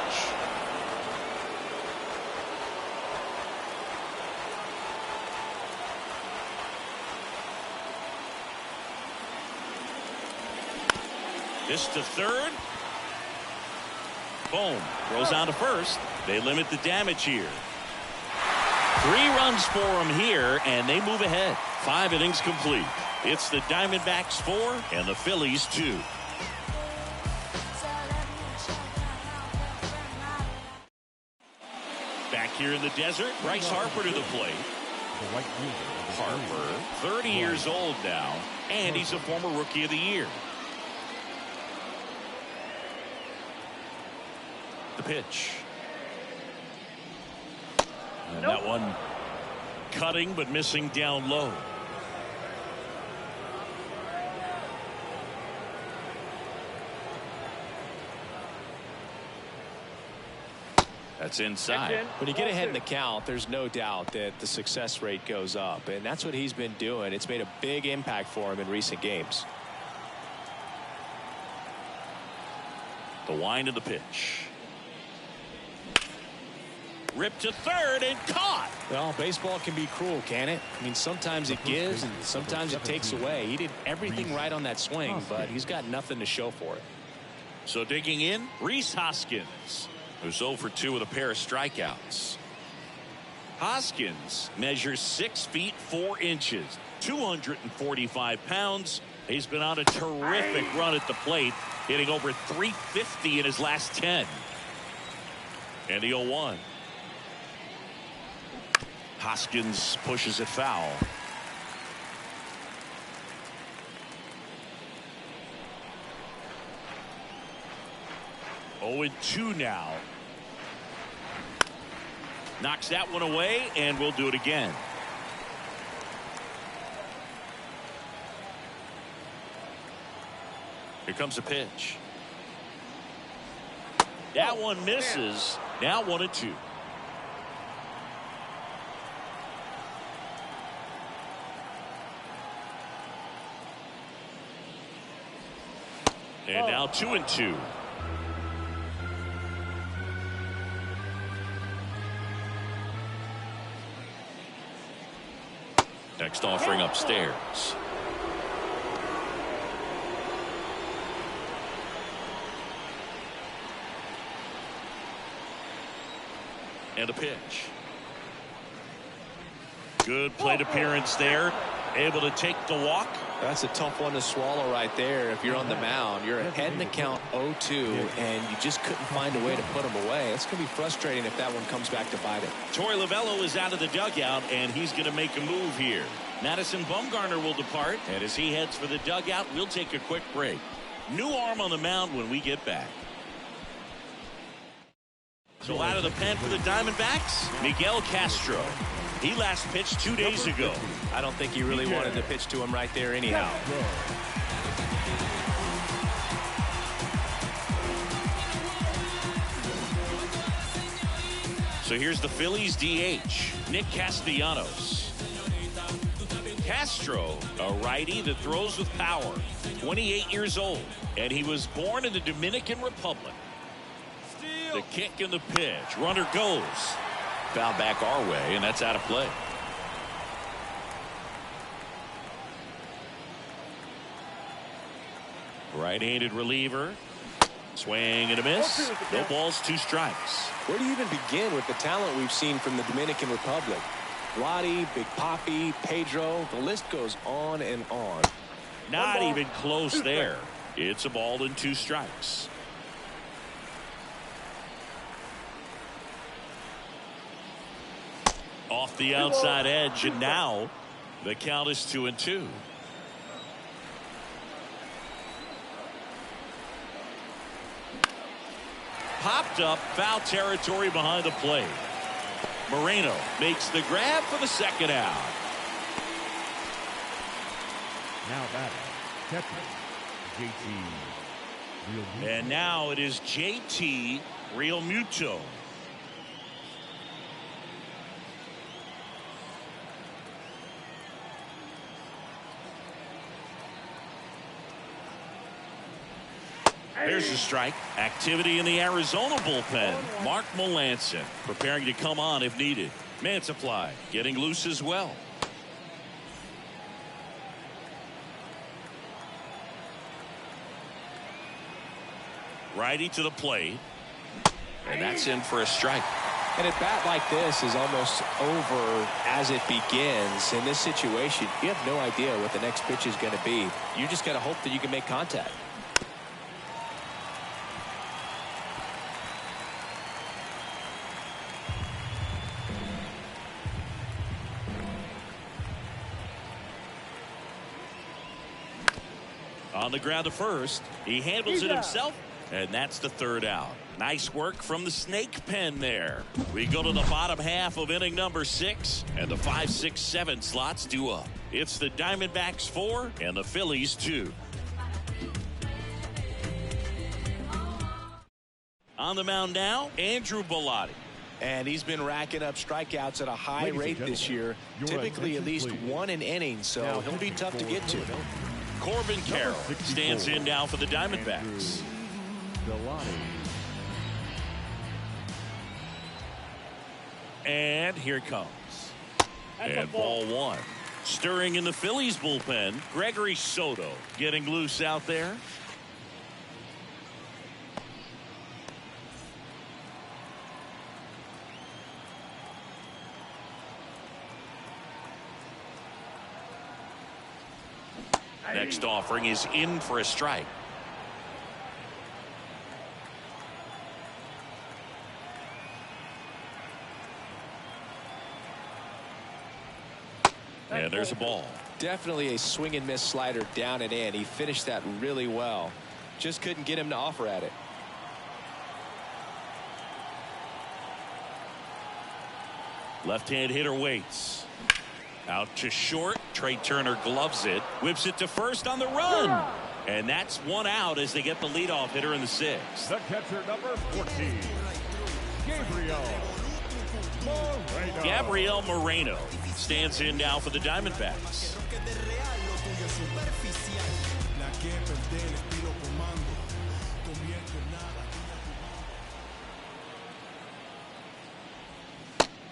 Speaker 2: This to third. Boom. Throws on to first. They limit the damage here. 3 runs for them here, and they move ahead. 5 innings complete. It's the Diamondbacks 4 and the Phillies 2. Back here in the desert, Bryce Harper to the plate. Harper, 30 years old now, and he's a former Rookie of the Year. The pitch. And that one cutting but missing down low. That's inside.
Speaker 3: When you get ahead in the count, there's no doubt that the success rate goes up, and that's what he's been doing. It's made a big impact for him in recent games.
Speaker 2: The wind of the pitch. Ripped to third and caught.
Speaker 3: Well, baseball can be cruel, can it? I mean, sometimes it gives and sometimes it takes away. He did everything right on that swing, but he's got nothing to show for it.
Speaker 2: So digging in, Rhys Hoskins, who's 0 for 2 with a pair of strikeouts. Hoskins measures 6 feet 4 inches, 245 pounds. He's been on a terrific run at the plate, hitting over 350 in his last 10. And the 0-1. Hoskins pushes it foul. Oh, 2 now. Knocks that one away, and we'll do it again. Here comes a pitch. That one misses. Now 1-2. And now 2-2. Next offering upstairs. And a pitch. Good plate appearance there. Able to take the walk.
Speaker 3: That's a tough one to swallow right there. If you're on the mound, you're ahead in the count 0-2, and you just couldn't find a way to put him away. It's going to be frustrating if that one comes back to bite him.
Speaker 2: Torey Lovullo is out of the dugout, and he's going to make a move here. Madison Bumgarner will depart, and as he heads for the dugout, we'll take a quick break. New arm on the mound when we get back. So out of the pen for the Diamondbacks, Miguel Castro. He last pitched 2 days ago.
Speaker 3: I don't think he really wanted to pitch to him right there anyhow.
Speaker 2: So here's the Phillies DH, Nick Castellanos. Castro, a righty that throws with power, 28 years old, and he was born in the Dominican Republic. The kick and the pitch. Runner goes. Foul back our way, and that's out of play. Right-handed reliever. Swing and a miss. No balls, 2 strikes.
Speaker 3: Where do you even begin with the talent we've seen from the Dominican Republic? Lottie, Big Papi, Pedro, the list goes on and on.
Speaker 2: Not even close there. It's a ball and 2 strikes. Off the outside edge, and now the count is 2-2. popped up, foul territory behind the plate. Moreno makes the grab for the second out.
Speaker 4: Now batting, catcher, JT Realmuto.
Speaker 2: And now it is JT Realmuto. There's a strike. Activity in the Arizona bullpen. Mark Melancon preparing to come on if needed. Mantiply getting loose as well. Righty to the plate. And that's in for a strike.
Speaker 3: And a bat like this is almost over as it begins. In this situation, you have no idea what the next pitch is going to be. You just got to hope that you can make contact.
Speaker 2: On the ground to first. He handles it himself. And that's the third out. Nice work from the snake pen there. We go to the bottom half of inning number 6. And the 5, 6, 7 slots due up. It's the Diamondbacks 4 and the Phillies 2. On the mound now, Andrew Bellotti.
Speaker 3: And he's been racking up strikeouts at a high rate this year. Typically at least one an inning, so he'll be tough to get to.
Speaker 2: Corbin Carroll stands in now for the Diamondbacks. And here it comes. And ball one. Stirring in the Phillies bullpen, Gregory Soto getting loose out there. Next offering is in for a strike. And there's a ball.
Speaker 3: Definitely a swing and miss slider down and in. He finished that really well. Just couldn't get him to offer at it.
Speaker 2: Left-hand hitter waits. Out to short. Trey Turner gloves it. Whips it to first on the run. And that's one out as they get the leadoff hitter in the 6th.
Speaker 4: The catcher number 14,
Speaker 2: Gabriel Moreno stands in now for the Diamondbacks.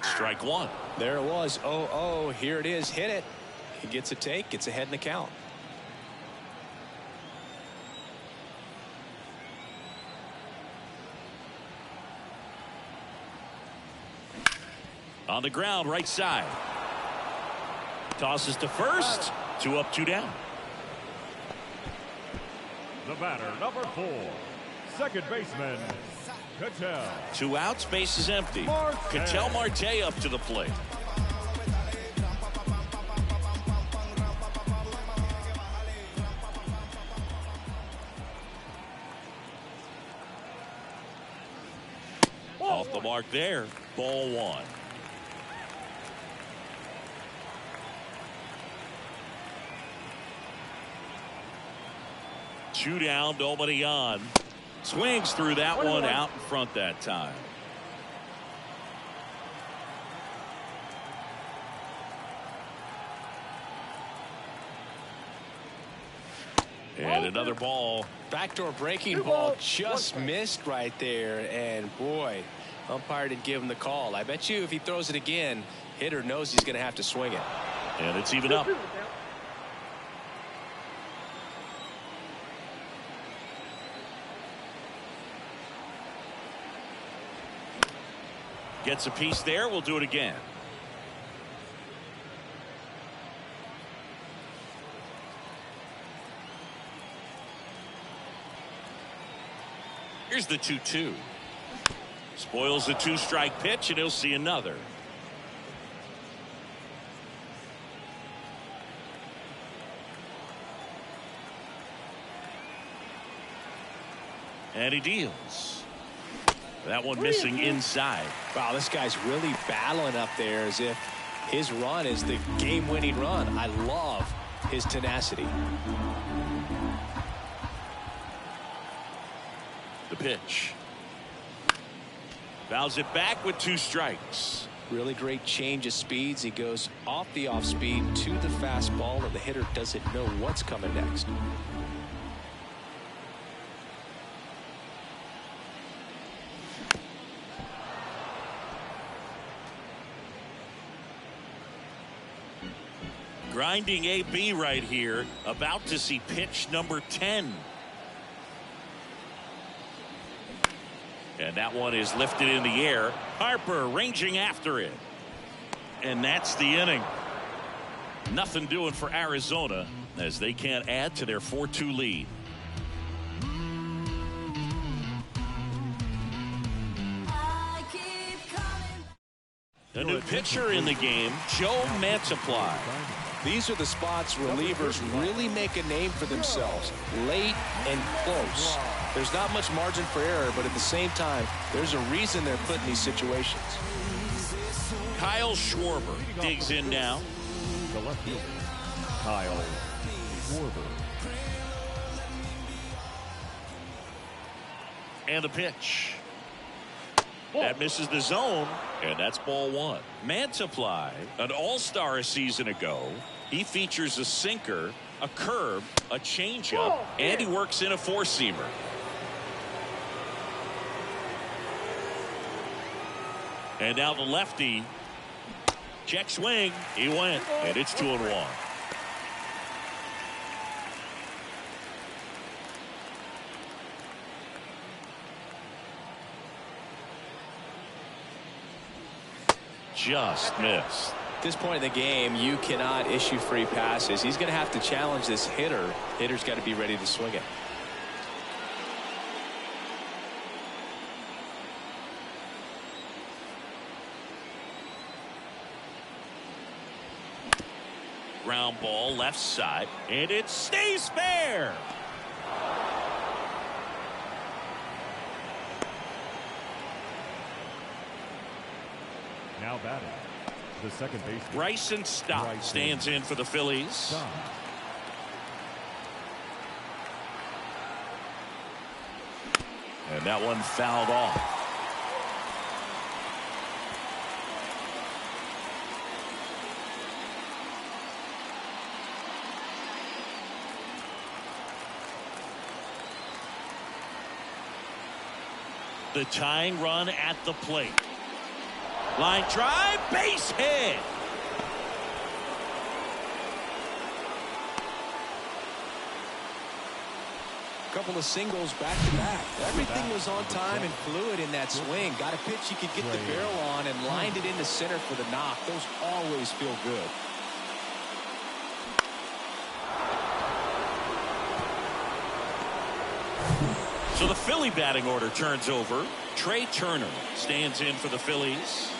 Speaker 2: Strike one.
Speaker 3: There it was. 0-0. Here it is. Hit it. He gets a take. Gets ahead in the count.
Speaker 2: On the ground, right side. Tosses to first. 2 up, 2 down.
Speaker 4: The batter, number 4, second baseman, Ketel.
Speaker 2: 2 outs, base is empty. Ketel Marte up to the plate. Off the mark there. Ball one. Two down, nobody on. Swings through that one out in front that time. And another ball.
Speaker 3: Backdoor breaking ball just missed right there. And boy, umpire didn't give him the call. I bet you if he throws it again, hitter knows he's going to have to swing it.
Speaker 2: And it's even up. Gets a piece there. We'll do it again. Here's the 2-2. Spoils the 2-strike pitch, and he'll see another. And he deals. That one missing inside.
Speaker 3: Wow, this guy's really battling up there as if his run is the game-winning run. I love his tenacity.
Speaker 2: The pitch. Fouls it back with 2 strikes.
Speaker 3: Really great change of speeds. He goes off the off-speed to the fastball, and the hitter doesn't know what's coming next.
Speaker 2: Grinding AB right here, about to see pitch number 10. And that one is lifted in the air. Harper ranging after it. And that's the inning. Nothing doing for Arizona as they can't add to their 4-2 lead. A new pitcher in the game, Joe Mantiply.
Speaker 3: These are the spots relievers really make a name for themselves, late and close. There's not much margin for error, but at the same time, there's a reason they're put in these situations.
Speaker 2: Kyle Schwarber digs in now.
Speaker 4: The left fielder, Kyle Schwarber.
Speaker 2: And the pitch. That misses the zone, and that's ball 1. Mantiply, an all-star a season ago. He features a sinker, a curve, a changeup, and he works in a 4-seamer. And now the lefty. Check swing. He went, and it's 2-1. Just missed.
Speaker 3: At this point in the game, you cannot issue free passes. He's going to have to challenge this hitter. Hitter's got to be ready to swing it.
Speaker 2: Ground ball left side, and it stays fair.
Speaker 4: Now batting, the second baseman,
Speaker 2: Bryson Stott stands in for the Phillies. And that one fouled off. The tying run at the plate. Line drive, base hit.
Speaker 3: Couple of singles back to back. Everything was on time and fluid in that swing. Got a pitch you could get the barrel on and lined it into center for the knock. Those always feel good.
Speaker 2: So the Philly batting order turns over. Trey Turner stands in for the Phillies.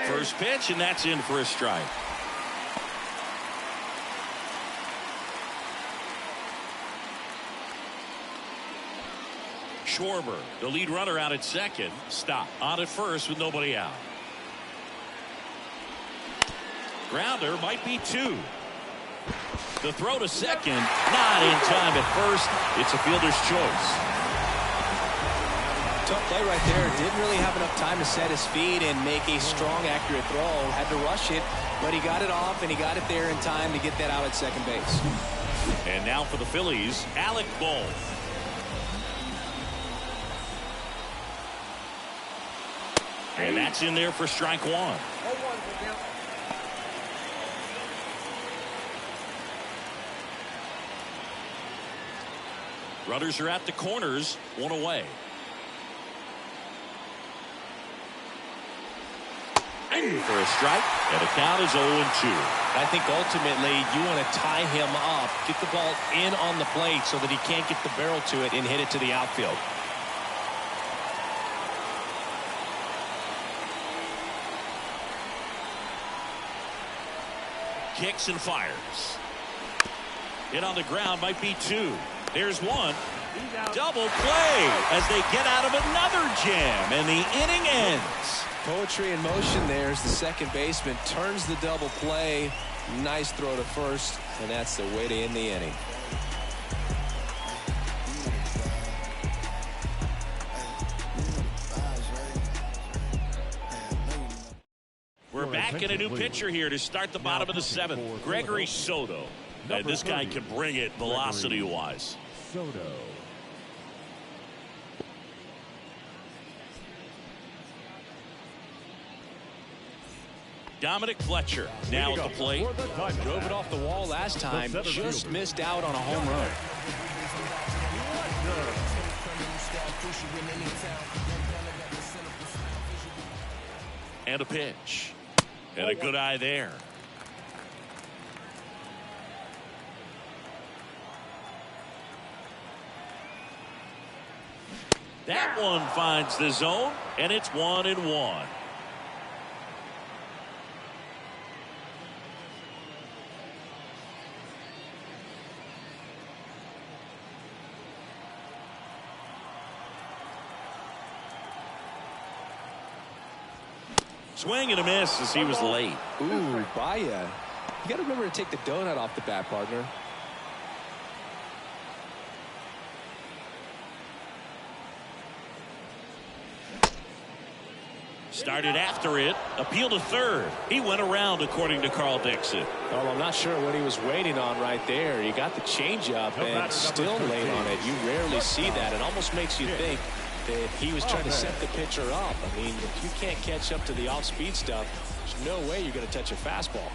Speaker 2: First pitch, and that's in for a strike. Schwarber, the lead runner, out at second. Stop on at first with nobody out. Grounder might be 2. The throw to second, not in time at first. It's a fielder's choice.
Speaker 3: Tough play right there. Didn't really have enough time to set his feet and make a strong, accurate throw. Had to rush it, but he got it off, and he got it there in time to get that out at second base.
Speaker 2: And now for the Phillies, Alec Bohm. And that's in there for strike 1. Runners are at the corners, 1 away. In for a strike, and the count is 0-2.
Speaker 3: I think ultimately you want to tie him up, get the ball in on the plate so that he can't get the barrel to it and hit it to the outfield.
Speaker 2: Kicks and fires. Hit on the ground, might be 2. There's 1. Double play as they get out of another jam, and the inning ends.
Speaker 3: Poetry in motion there as the second baseman turns the double play. Nice throw to first, and that's the way to end the inning.
Speaker 2: We're back in a new pitcher here to start the bottom of the seventh. Gregory Soto. And this guy can bring it velocity-wise.
Speaker 4: Soto.
Speaker 2: Dominic Fletcher now at the plate.
Speaker 3: Drove it off the wall last time. Just missed out on a home run.
Speaker 2: And a pitch. And a good eye there. That one finds the zone, and it's 1-1. Swing and a miss as he was late.
Speaker 3: Ooh, Baya. You got to remember to take the donut off the bat, partner.
Speaker 2: Started after it. Appeal to third. He went around, according to Carl Dixon.
Speaker 3: Well, I'm not sure what he was waiting on right there. He got the changeup and still late on it. You rarely see that. It almost makes you think that he was trying to set the pitcher up. I mean, if you can't catch up to the off-speed stuff, there's no way you're going to touch a fastball.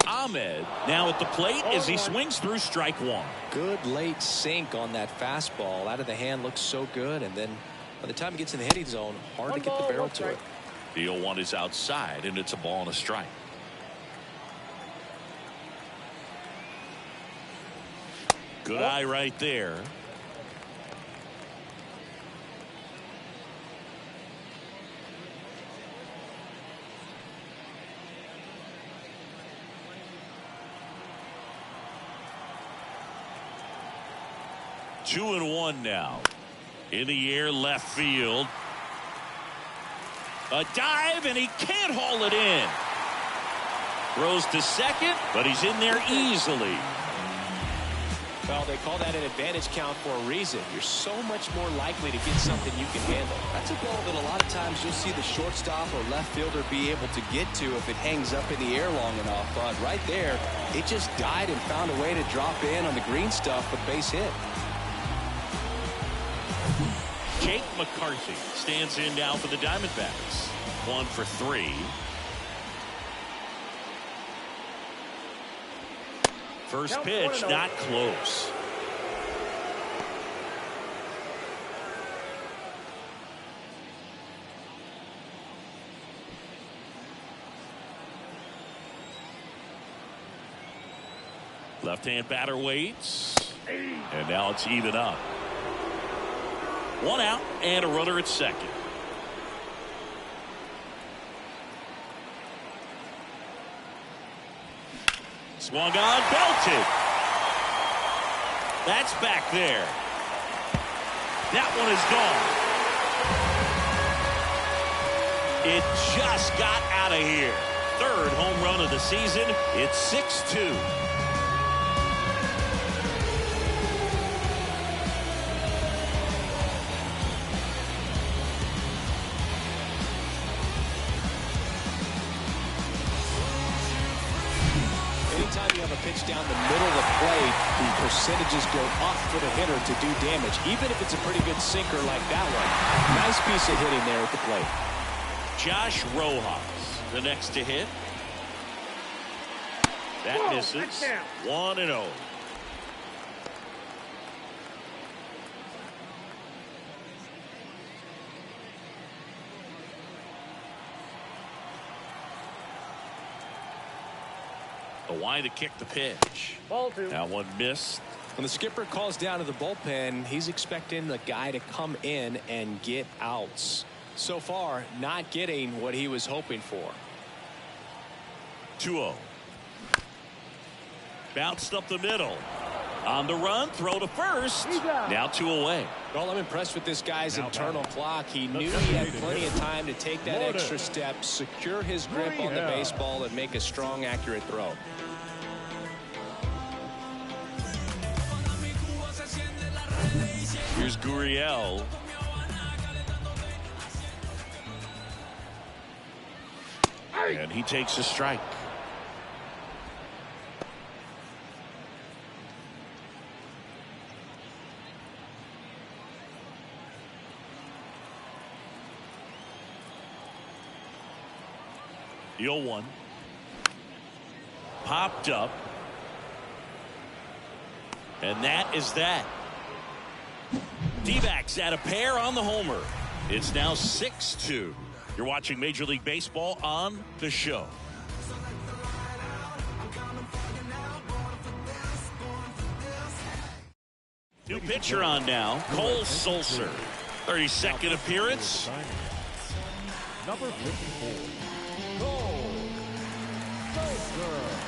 Speaker 2: Ahmed now at the plate as he swings through strike one.
Speaker 3: Good late sink on that fastball. Out of the hand looks so good, and then by the time it gets in the hitting zone, hard to get the barrel to it.
Speaker 2: The 0-1 is outside, and it's a ball and a strike. Good eye right there. Two and one now. In the air, left field. A dive, and he can't haul it in. Throws to second, but he's in there easily.
Speaker 3: Well, they call that an advantage count for a reason. You're so much more likely to get something you can handle. That's a ball that a lot of times you'll see the shortstop or left fielder be able to get to if it hangs up in the air long enough. But right there, it just died and found a way to drop in on the green stuff with base hit.
Speaker 2: Jake McCarthy stands in now for the Diamondbacks. 1 for 3. First pitch, not close. Left-hand batter waits. And now it's even up. 1 out and a runner at second. Swung on, belted. That's back there. That one is gone. It just got out of here. Third home run of the season. It's 6-2.
Speaker 3: Pitch down the middle of the plate, the percentages go up for the hitter to do damage, even if it's a pretty good sinker like that one. Nice piece of hitting there at the plate.
Speaker 2: Josh Rojas, the next to hit. That misses. 1-0. The wide to kick the pitch. That one missed.
Speaker 3: When the skipper calls down to the bullpen, he's expecting the guy to come in and get outs. So far, not getting what he was hoping for.
Speaker 2: 2-0. Bounced up the middle. On the run, throw to first. Now 2 away.
Speaker 3: Well, I'm impressed with this guy's internal clock. He knew he had plenty of time to take that extra step, secure his grip on the baseball, and make a strong, accurate throw.
Speaker 2: Here's Gurriel. And he takes a strike. The 0-1. Popped up. And that is that. D-backs at a pair on the homer. It's now 6-2. You're watching Major League Baseball on The Show. New pitcher on now, Cole Sulser. 32nd appearance.
Speaker 4: Number 54, Cole Sulser.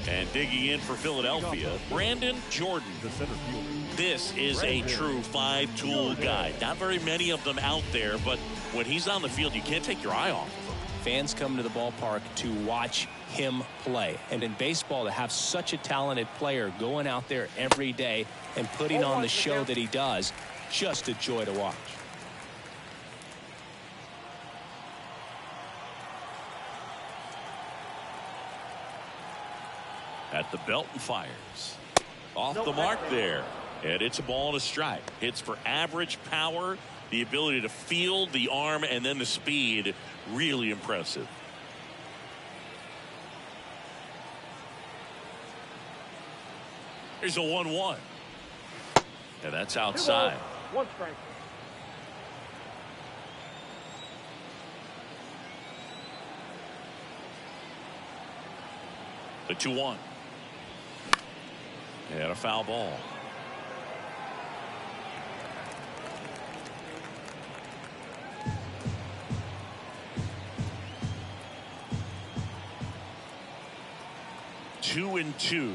Speaker 2: And digging in for Philadelphia, Brandon Jordan.
Speaker 4: The center fielder.
Speaker 2: This is a true 5-tool guy. Not very many of them out there, but when he's on the field, you can't take your eye off of him.
Speaker 3: Fans come to the ballpark to watch him play. And in baseball, to have such a talented player going out there every day and putting on the show that he does, just a joy to watch.
Speaker 2: At the belt and fires. Off the mark there. And it's a ball and a strike. Hits for average power, the ability to field, the arm, and then the speed. Really impressive. Here's a 1-1. And that's outside.
Speaker 5: 1 strike.
Speaker 2: The 2-1. And a foul ball. Two and 2.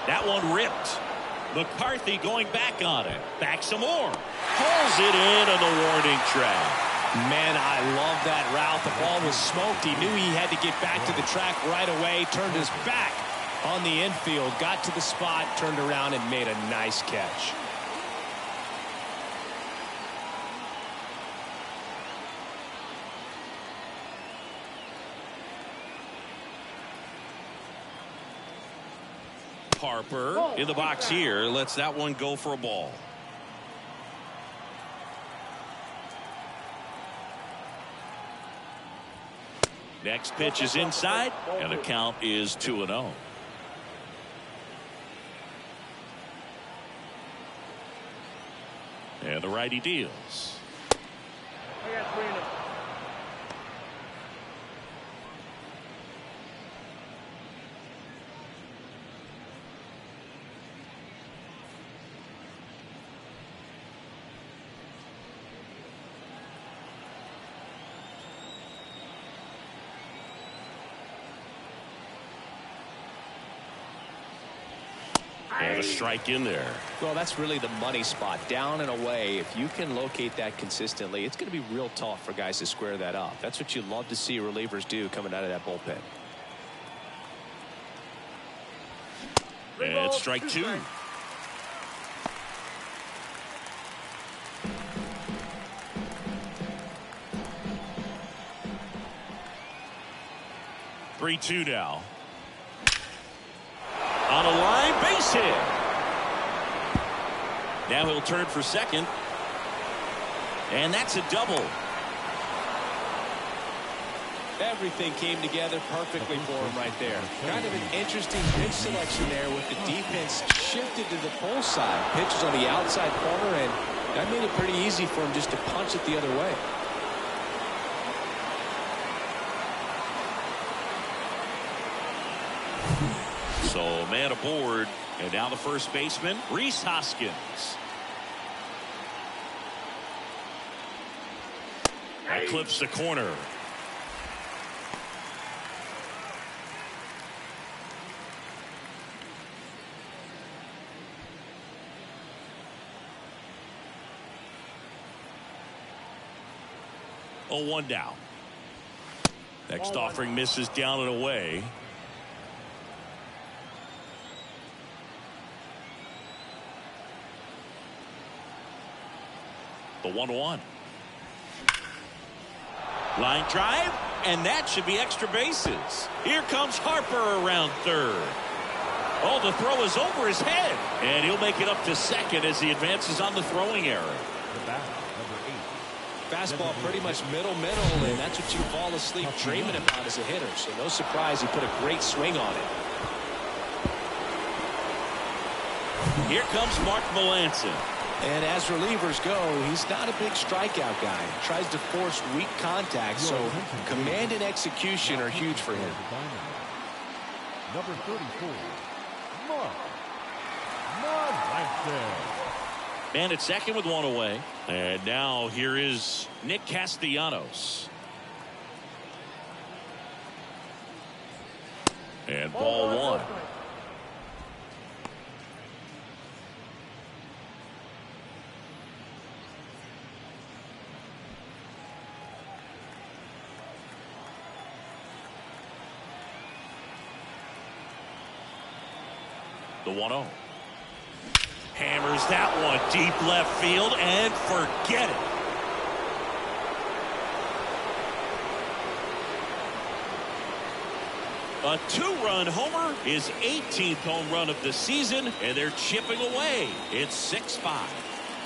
Speaker 2: That one ripped. McCarthy going back on it. Back some more. Pulls it in on the warning track.
Speaker 3: Man, I love that route. The ball was smoked. He knew he had to get back to the track right away. Turned his back on the infield. Got to the spot. Turned around and made a nice catch.
Speaker 2: Harper in the box here. Lets that one go for a ball. Next pitch is inside, and the count is 2-0. And the righty deals.
Speaker 5: I got 3 in it.
Speaker 2: And a strike in there.
Speaker 3: Well, that's really the money spot. Down and away. If you can locate that consistently, it's going to be real tough for guys to square that up. That's what you love to see relievers do coming out of that bullpen.
Speaker 2: And it's strike 2. Three-2 now. On a line, base hit. Now he'll turn for second. And that's a double.
Speaker 3: Everything came together perfectly for him right there. Kind of an interesting pitch selection there with the defense shifted to the pull side. Pitches on the outside corner, and that made it pretty easy for him just to punch it the other way.
Speaker 2: So man aboard, and now the first baseman, Rhys Hoskins. That clips the corner. 0-1 down. Next offering misses down and away. The 1-1. Line drive, and that should be extra bases. Here comes Harper around third. Oh, the throw is over his head, and he'll make it up to second as he advances on the throwing error.
Speaker 4: The bat, number 8.
Speaker 3: Fastball pretty much middle, and that's what you fall asleep dreaming about as a hitter. So no surprise he put a great swing on it.
Speaker 2: Here comes Mark Melancon.
Speaker 3: And as relievers go, he's not a big strikeout guy. He tries to force weak contact, so command and execution are huge for him.
Speaker 4: Number 34, Mark Melancon.
Speaker 2: Man at second with one away. And now here is Nick Castellanos. And ball one. The 1-0. Hammers that one deep left field and forget it. A two-run homer, his 18th home run of the season, and they're chipping away. It's 6-5.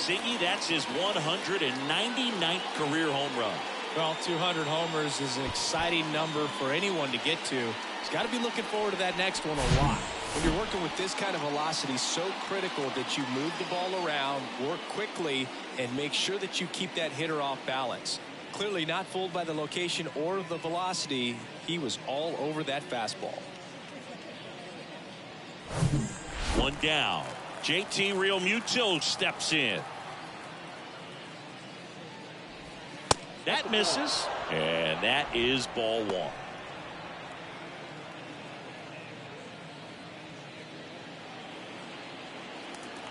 Speaker 2: Ziggy, that's his 199th career home run.
Speaker 3: Well, 200 homers is an exciting number for anyone to get to. He's got to be looking forward to that next one a lot. When you're working with this kind of velocity, so critical that you move the ball around, work quickly, and make sure that you keep that hitter off balance. Clearly not fooled by the location or the velocity. He was all over that fastball.
Speaker 2: One down. JT Realmuto steps in. That misses, and that is ball one.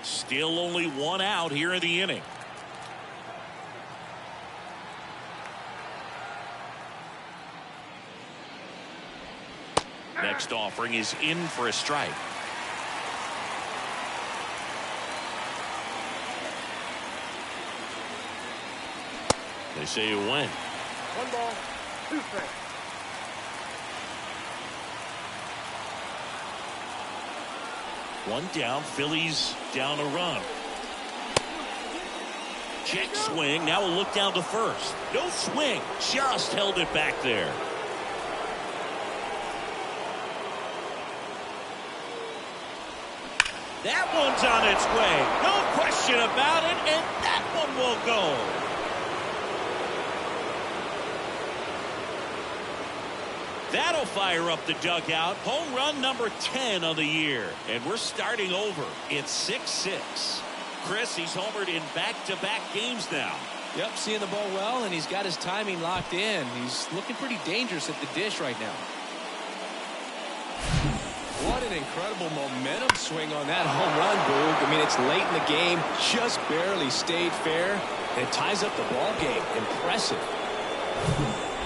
Speaker 2: Still only one out here in the inning. Next offering is in for a strike. They say you win.
Speaker 5: 1 ball, 2 strikes.
Speaker 2: One down. Phillies down a run. Check swing. Now a look down to first. No swing. Just held it back there. That one's on its way. No question about it. And that one will go. That'll fire up the dugout. Home run number 10 of the year. And we're starting over. It's 6-6. Chris, he's homered in back-to-back games now.
Speaker 3: Yep, seeing the ball well, and he's got his timing locked in. He's looking pretty dangerous at the dish right now. What an incredible momentum swing on that home run, Boog. I mean, it's late in the game, just barely stayed fair, and it ties up the ball game. Impressive.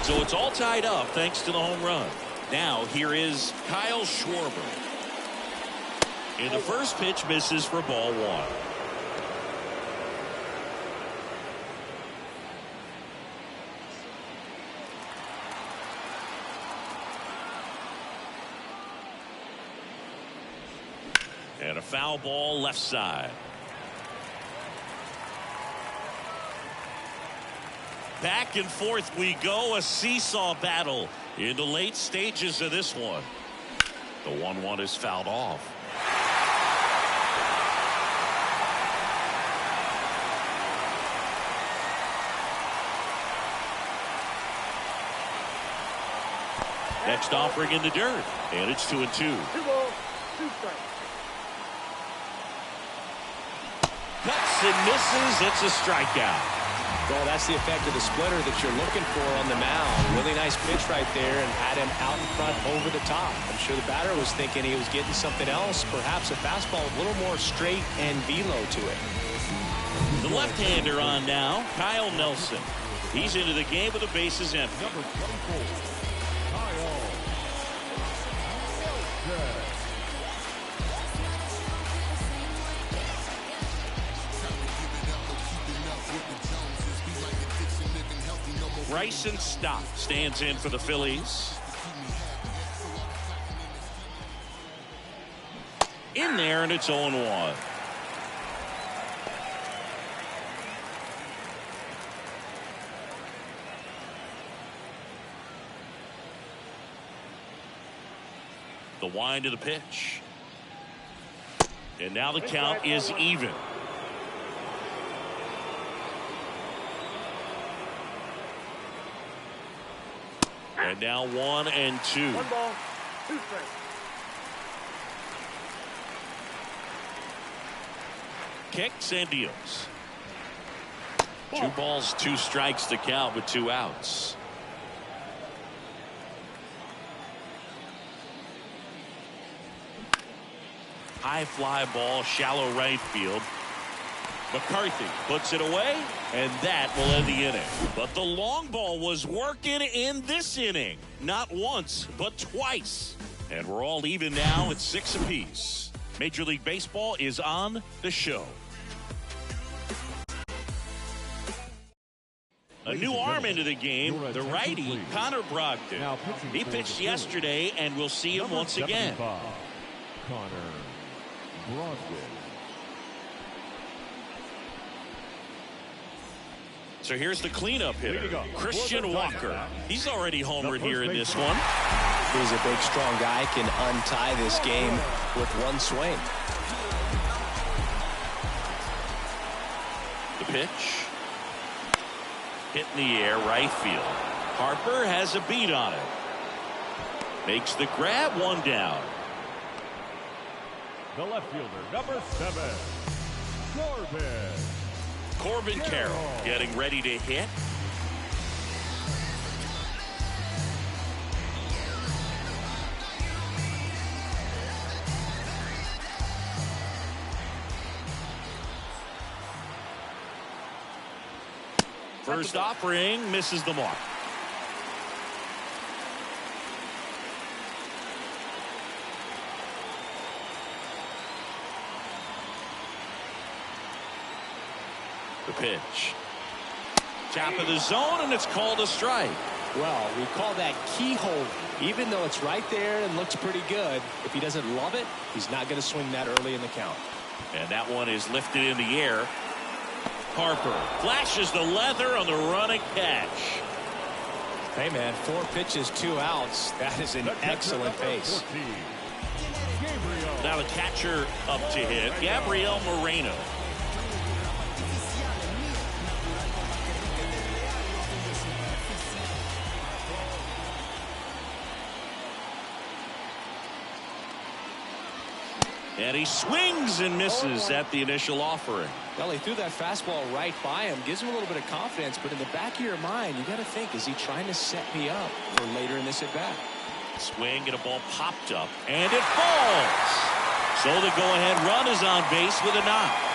Speaker 2: So it's all tied up thanks to the home run. Now here is Kyle Schwarber. And the first pitch misses for ball one. And a foul ball left side. Back and forth we go, a seesaw battle in the late stages of this one. The 1-1 is fouled off. Next offering in the dirt, and it's 2-2.
Speaker 5: 2 balls, 2 strikes.
Speaker 2: Cuts and misses. It's a strikeout.
Speaker 3: Well, that's the effect of the splitter that you're looking for on the mound. Really nice pitch right there and had him out in front over the top. I'm sure the batter was thinking he was getting something else, perhaps a fastball with a little more straight and velo to it.
Speaker 2: The left-hander on now, Kyle Nelson. He's into the game with the bases empty.
Speaker 4: Number 24, Kyle.
Speaker 2: Bryson Stott stands in for the Phillies. In there, and it's 0-1. The wind of the pitch. And now the count is even. And now 1 and 2.
Speaker 5: 1 ball, 2 strikes.
Speaker 2: Kicks and deals. 2 balls, 2 strikes to count with 2 outs. High fly ball, shallow right field. McCarthy puts it away, and that will end the inning. But the long ball was working in this inning. Not once, but twice. And we're all even now at 6 apiece. Major League Baseball is on the show. A new arm into the game, the righty, Connor Brogdon. He pitched yesterday, and we'll see him once again.
Speaker 4: Connor Brogdon.
Speaker 2: So here's the cleanup hitter, Christian Walker. He's already homered here in this one.
Speaker 3: He's a big, strong guy, can untie this game with one swing.
Speaker 2: The pitch. Hit in the air, right field. Harper has a beat on it. Makes the grab, 1 down.
Speaker 4: The left fielder, number 7,
Speaker 2: Corbin Carroll getting ready to hit. First offering misses the mark. The pitch. Top of the zone, and it's called a strike.
Speaker 3: Well, we call that keyhole. Even though it's right there and looks pretty good, if he doesn't love it, he's not going to swing that early in the count.
Speaker 2: And that one is lifted in the air. Harper flashes the leather on the running catch.
Speaker 3: Hey, man, 4 pitches, 2 outs. That is an excellent pace.
Speaker 2: Now the catcher up to hit, Gabriel Moreno. And he swings and misses at the initial offering.
Speaker 3: Well, he threw that fastball right by him. Gives him a little bit of confidence, but in the back of your mind, you got to think, is he trying to set me up for later in this at-bat?
Speaker 2: Swing and a ball popped up, and it falls. So the go-ahead run is on base with a knock.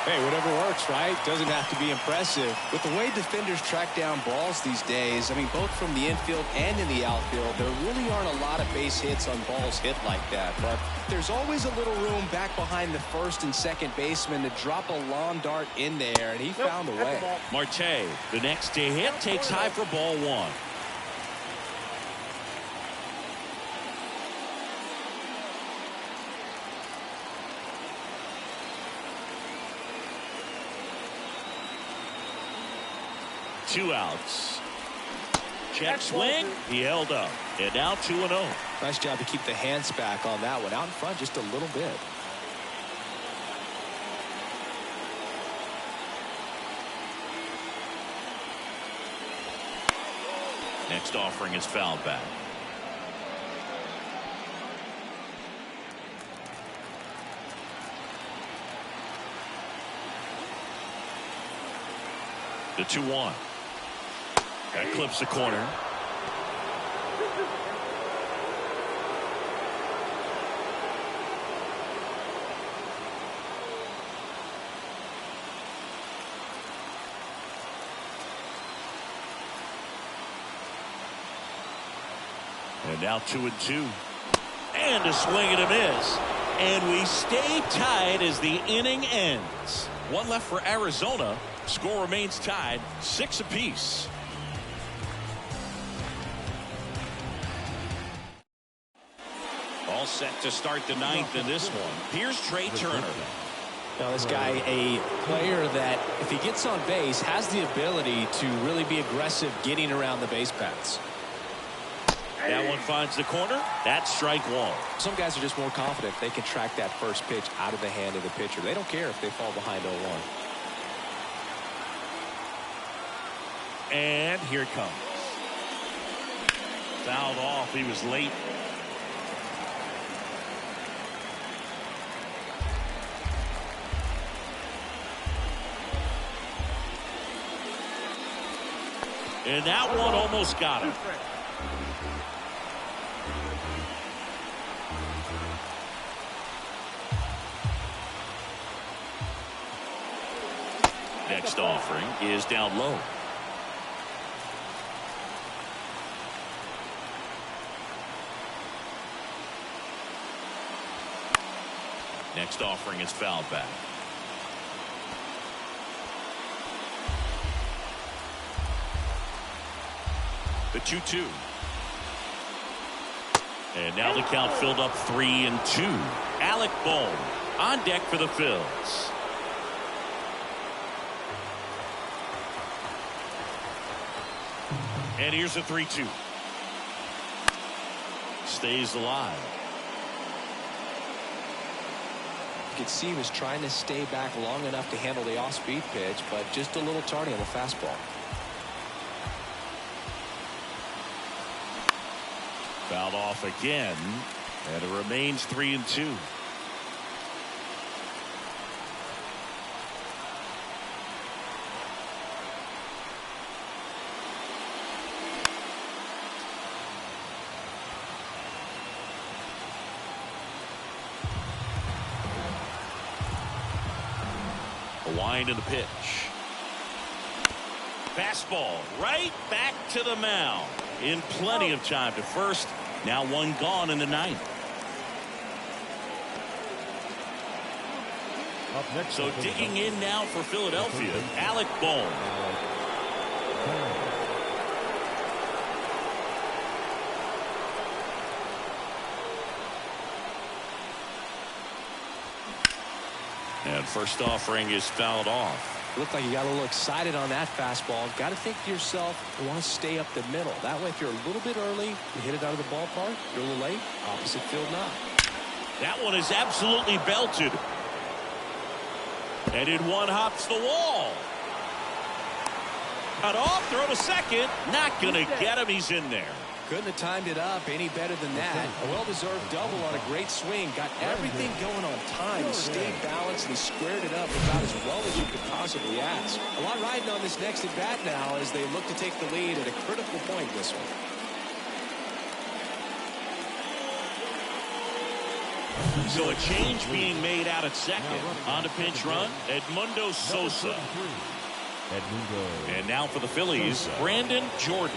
Speaker 3: Hey, whatever works, right? Doesn't have to be impressive. With the way defenders track down balls these days, I mean, both from the infield and in the outfield, there really aren't a lot of base hits on balls hit like that. But there's always a little room back behind the first and second baseman to drop a lawn dart in there, and he found a way.
Speaker 2: Marte, the next to hit, takes high for ball 1. Two outs. Check swing. He held up. And now 2-0.
Speaker 3: Nice job to keep the hands back on that one. Out in front just a little bit.
Speaker 2: Next offering is fouled back. The 2-1. That clips the corner. And now 2-2. And a swing and a miss. And we stay tied as the inning ends. One left for Arizona. Score remains tied, 6 apiece. All set to start the ninth in this one. Here's Trey Turner.
Speaker 3: Now this guy, a player that if he gets on base has the ability to really be aggressive getting around the base paths.
Speaker 2: That one finds the corner. That's strike one.
Speaker 3: Some guys are just more confident if they can track that first pitch out of the hand of the pitcher. They don't care if they fall behind 0-1.
Speaker 2: And here it comes. Fouled off. He was late. And that one almost got him. Next offering is down low. Next offering is fouled back. The 2-2. And now the count filled up 3-2. Alec Bohm on deck for the Phillies. And here's a 3-2. Stays alive.
Speaker 3: You could see he was trying to stay back long enough to handle the off-speed pitch, but just a little tardy on the fastball.
Speaker 2: Fouled off again, and it remains 3-2. A wind in the pitch. Fastball right back to the mound. In plenty of time to first. Now one gone in the ninth.
Speaker 4: Up next,
Speaker 2: So digging in now for Philadelphia, Alec Bohm. And first offering is fouled off.
Speaker 3: Looked like you got a little excited on that fastball. Got to think to yourself, you want to stay up the middle. That way, if you're a little bit early, you hit it out of the ballpark. You're a little late, opposite field not.
Speaker 2: That one is absolutely belted. And in one hops the wall. Cut off, throw to second. Not going to get him. He's in there.
Speaker 3: Couldn't have timed it up any better than that. A well-deserved double on a great swing. Got everything going on time. He stayed balanced and he squared it up about as well as you could possibly ask. A lot riding on this next at-bat now as they look to take the lead at a critical point this one.
Speaker 2: So a change being made out at second. On a pinch run, Edmundo Sosa. And now for the Phillies, Brandon Jordan.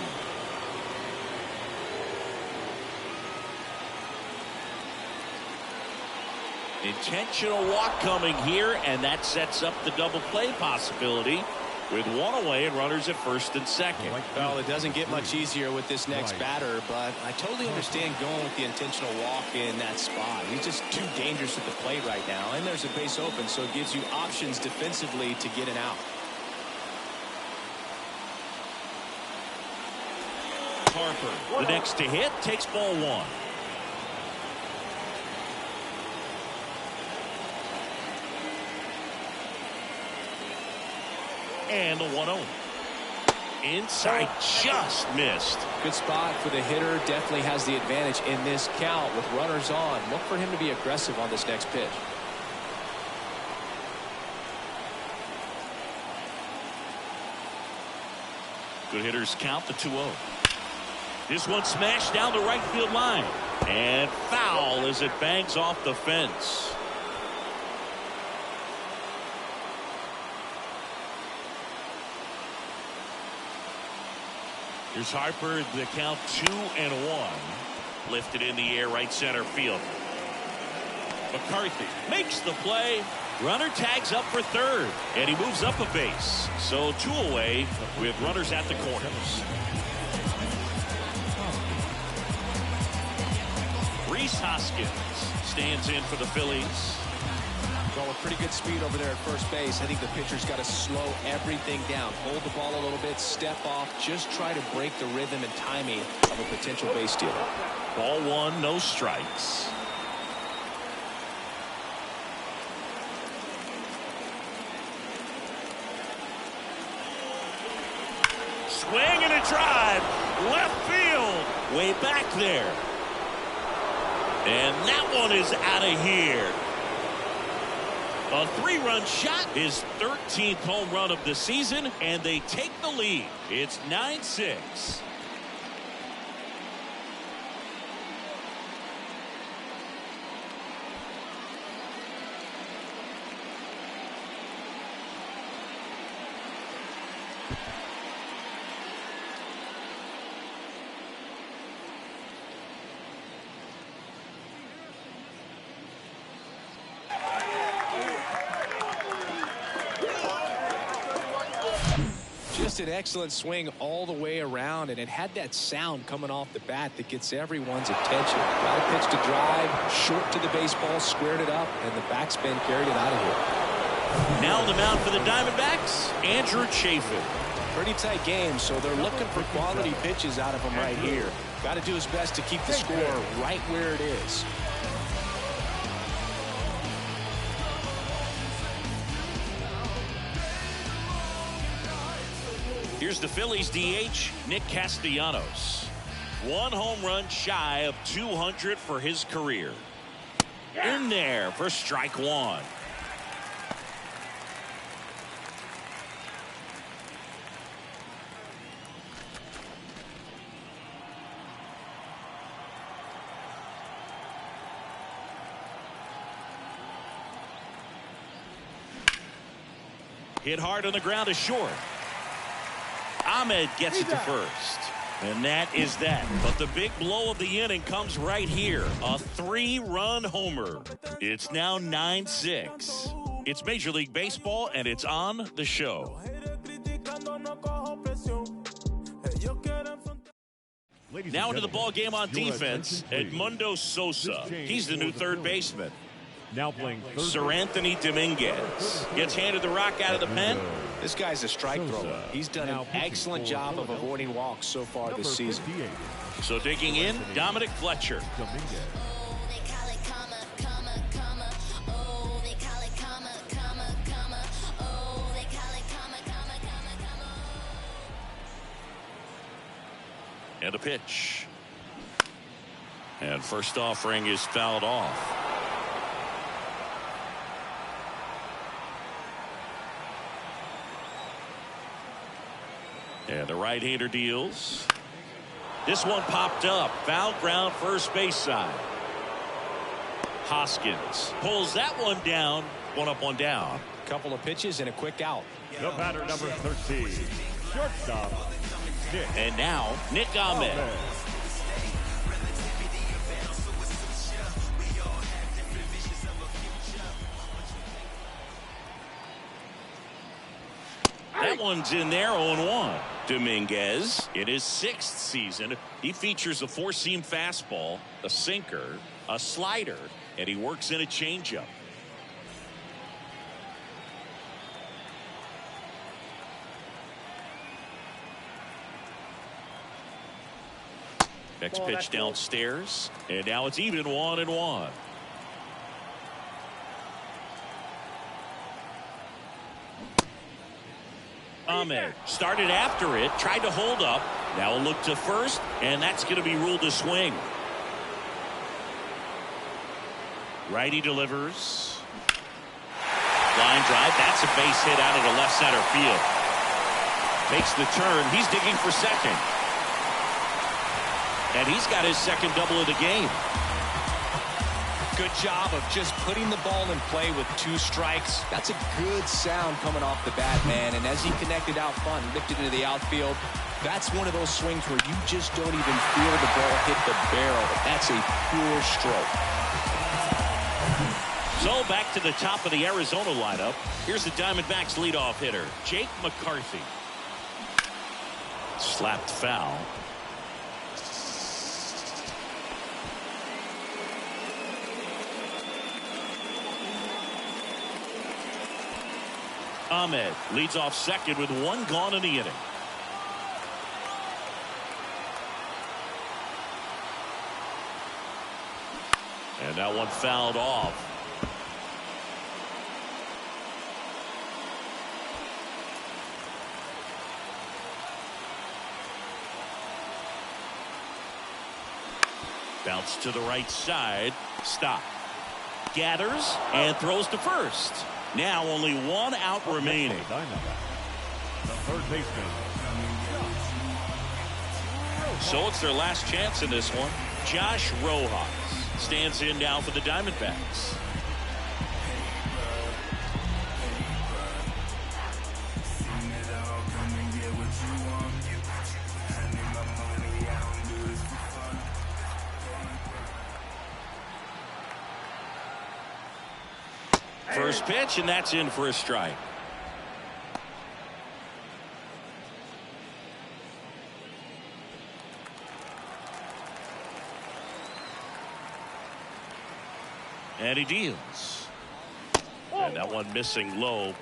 Speaker 2: Intentional walk coming here, and that sets up the double play possibility with one away and runners at first and second.
Speaker 3: Well, it doesn't get much easier with this next batter, but I totally understand going with the intentional walk in that spot. He's just too dangerous at the plate right now, and there's a base open, so it gives you options defensively to get an out.
Speaker 2: Harper, the next to hit, takes ball one. And the 1-0. Inside, just missed.
Speaker 3: Good spot for the hitter. Definitely has the advantage in this count with runners on. Look for him to be aggressive on this next pitch.
Speaker 2: Good hitters count the 2-0. This one smashed down the right field line. And foul as it bangs off the fence. Here's Harper, the count 2-1. Lifted in the air, right center field. McCarthy makes the play. Runner tags up for third, and he moves up a base. So 2 away with runners at the corners. Rhys Hoskins stands in for the Phillies.
Speaker 3: Well, with pretty good speed over there at first base, I think the pitcher's got to slow everything down. Hold the ball a little bit, step off, just try to break the rhythm and timing of a potential base stealer.
Speaker 2: Ball 1, no strikes. Swing and a drive. Left field. Way back there. And that one is out of here. A 3-run shot, his 13th home run of the season, and they take the lead. It's 9-6.
Speaker 3: Just an excellent swing all the way around, and it had that sound coming off the bat that gets everyone's attention. Got a pitch to drive, short to the baseball, squared it up, and the backspin carried it out of here.
Speaker 2: Now on the mound for the Diamondbacks, Andrew Chafin.
Speaker 3: Pretty tight game, so they're looking for quality pitches out of him right here. Got to do his best to keep the score right where it is.
Speaker 2: Here's the Phillies DH, Nick Castellanos. 1 home run shy of 200 for his career. In there for strike 1. Hit hard on the ground is short. Ahmed gets it to first. And that is that. But the big blow of the inning comes right here. A 3-run homer. It's now 9-6. It's Major League Baseball, and it's on the show. Now into the ball game on defense, Edmundo Sosa. He's the new third baseman.
Speaker 4: Now playing
Speaker 2: Sir Anthony Dominguez gets handed the rock out of the pen.
Speaker 3: This guy's a strike thrower. He's done an excellent job of avoiding walks so far this season.
Speaker 2: So digging in, Dominic Fletcher. And a pitch. And first offering is fouled off. And the right-hander deals. This one popped up. Foul ground, first base side. Hoskins pulls that one down. 1 up, 1 down.
Speaker 3: Couple of pitches and a quick out.
Speaker 4: the batter number 13, shortstop, Nick.
Speaker 2: And now, Nick Ahmed. That one's in there, 0-1. Dominguez, in his 6th season, he features a 4-seam fastball, a sinker, a slider, and he works in a changeup. Next pitch downstairs, and now it's even 1-1. Ahmed started after it, tried to hold up. Now a look to first, and that's going to be ruled a swing. Righty delivers. Line drive. That's a base hit out of the left center field. Makes the turn. He's digging for second. And he's got his second double of the game.
Speaker 3: Good job of just putting the ball in play with 2 strikes.
Speaker 7: That's a good sound coming off the bat, man. And as he connected out front and lifted into the outfield, that's one of those swings where you just don't even feel the ball hit the barrel. That's a pure stroke.
Speaker 2: So back to the top of the Arizona lineup. Here's the Diamondbacks leadoff hitter, Jake McCarthy. Slapped foul. Ahmed leads off second with 1 gone in the inning. And that one fouled off. Bounce to the right side. Stop. Gathers and throws to first. Now only 1 out remaining.
Speaker 4: The third baseman.
Speaker 2: So it's their last chance in this one. Josh Rojas stands in now for the Diamondbacks. First pitch, and that's in for a strike. And he deals. And that one missing low.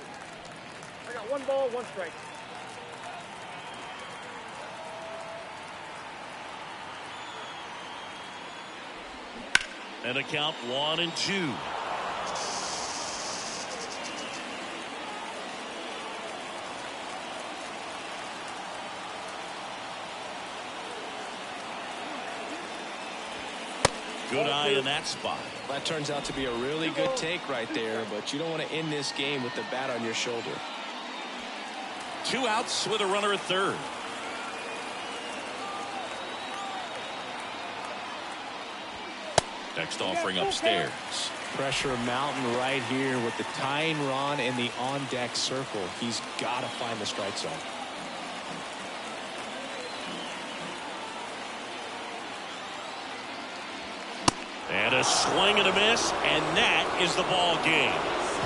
Speaker 5: I got 1 ball, 1 strike.
Speaker 2: And a count 1-2. Good eye in that spot.
Speaker 3: That turns out to be a really good take right there, but you don't want to end this game with the bat on your shoulder.
Speaker 2: 2 outs with a runner at third. Next offering upstairs.
Speaker 3: Pressure mountain right here with the tying run in the on-deck circle. He's got to find the strike zone.
Speaker 2: And a swing and a miss, and that is the ball game.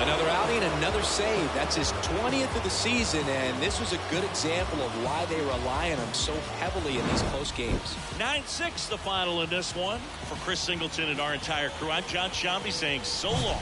Speaker 7: Another outing, another save. That's his 20th of the season, and this was a good example of why they rely on him so heavily in these close games.
Speaker 2: 9-6 the final in this one. For Chris Singleton and our entire crew, I'm John Shambi saying so long.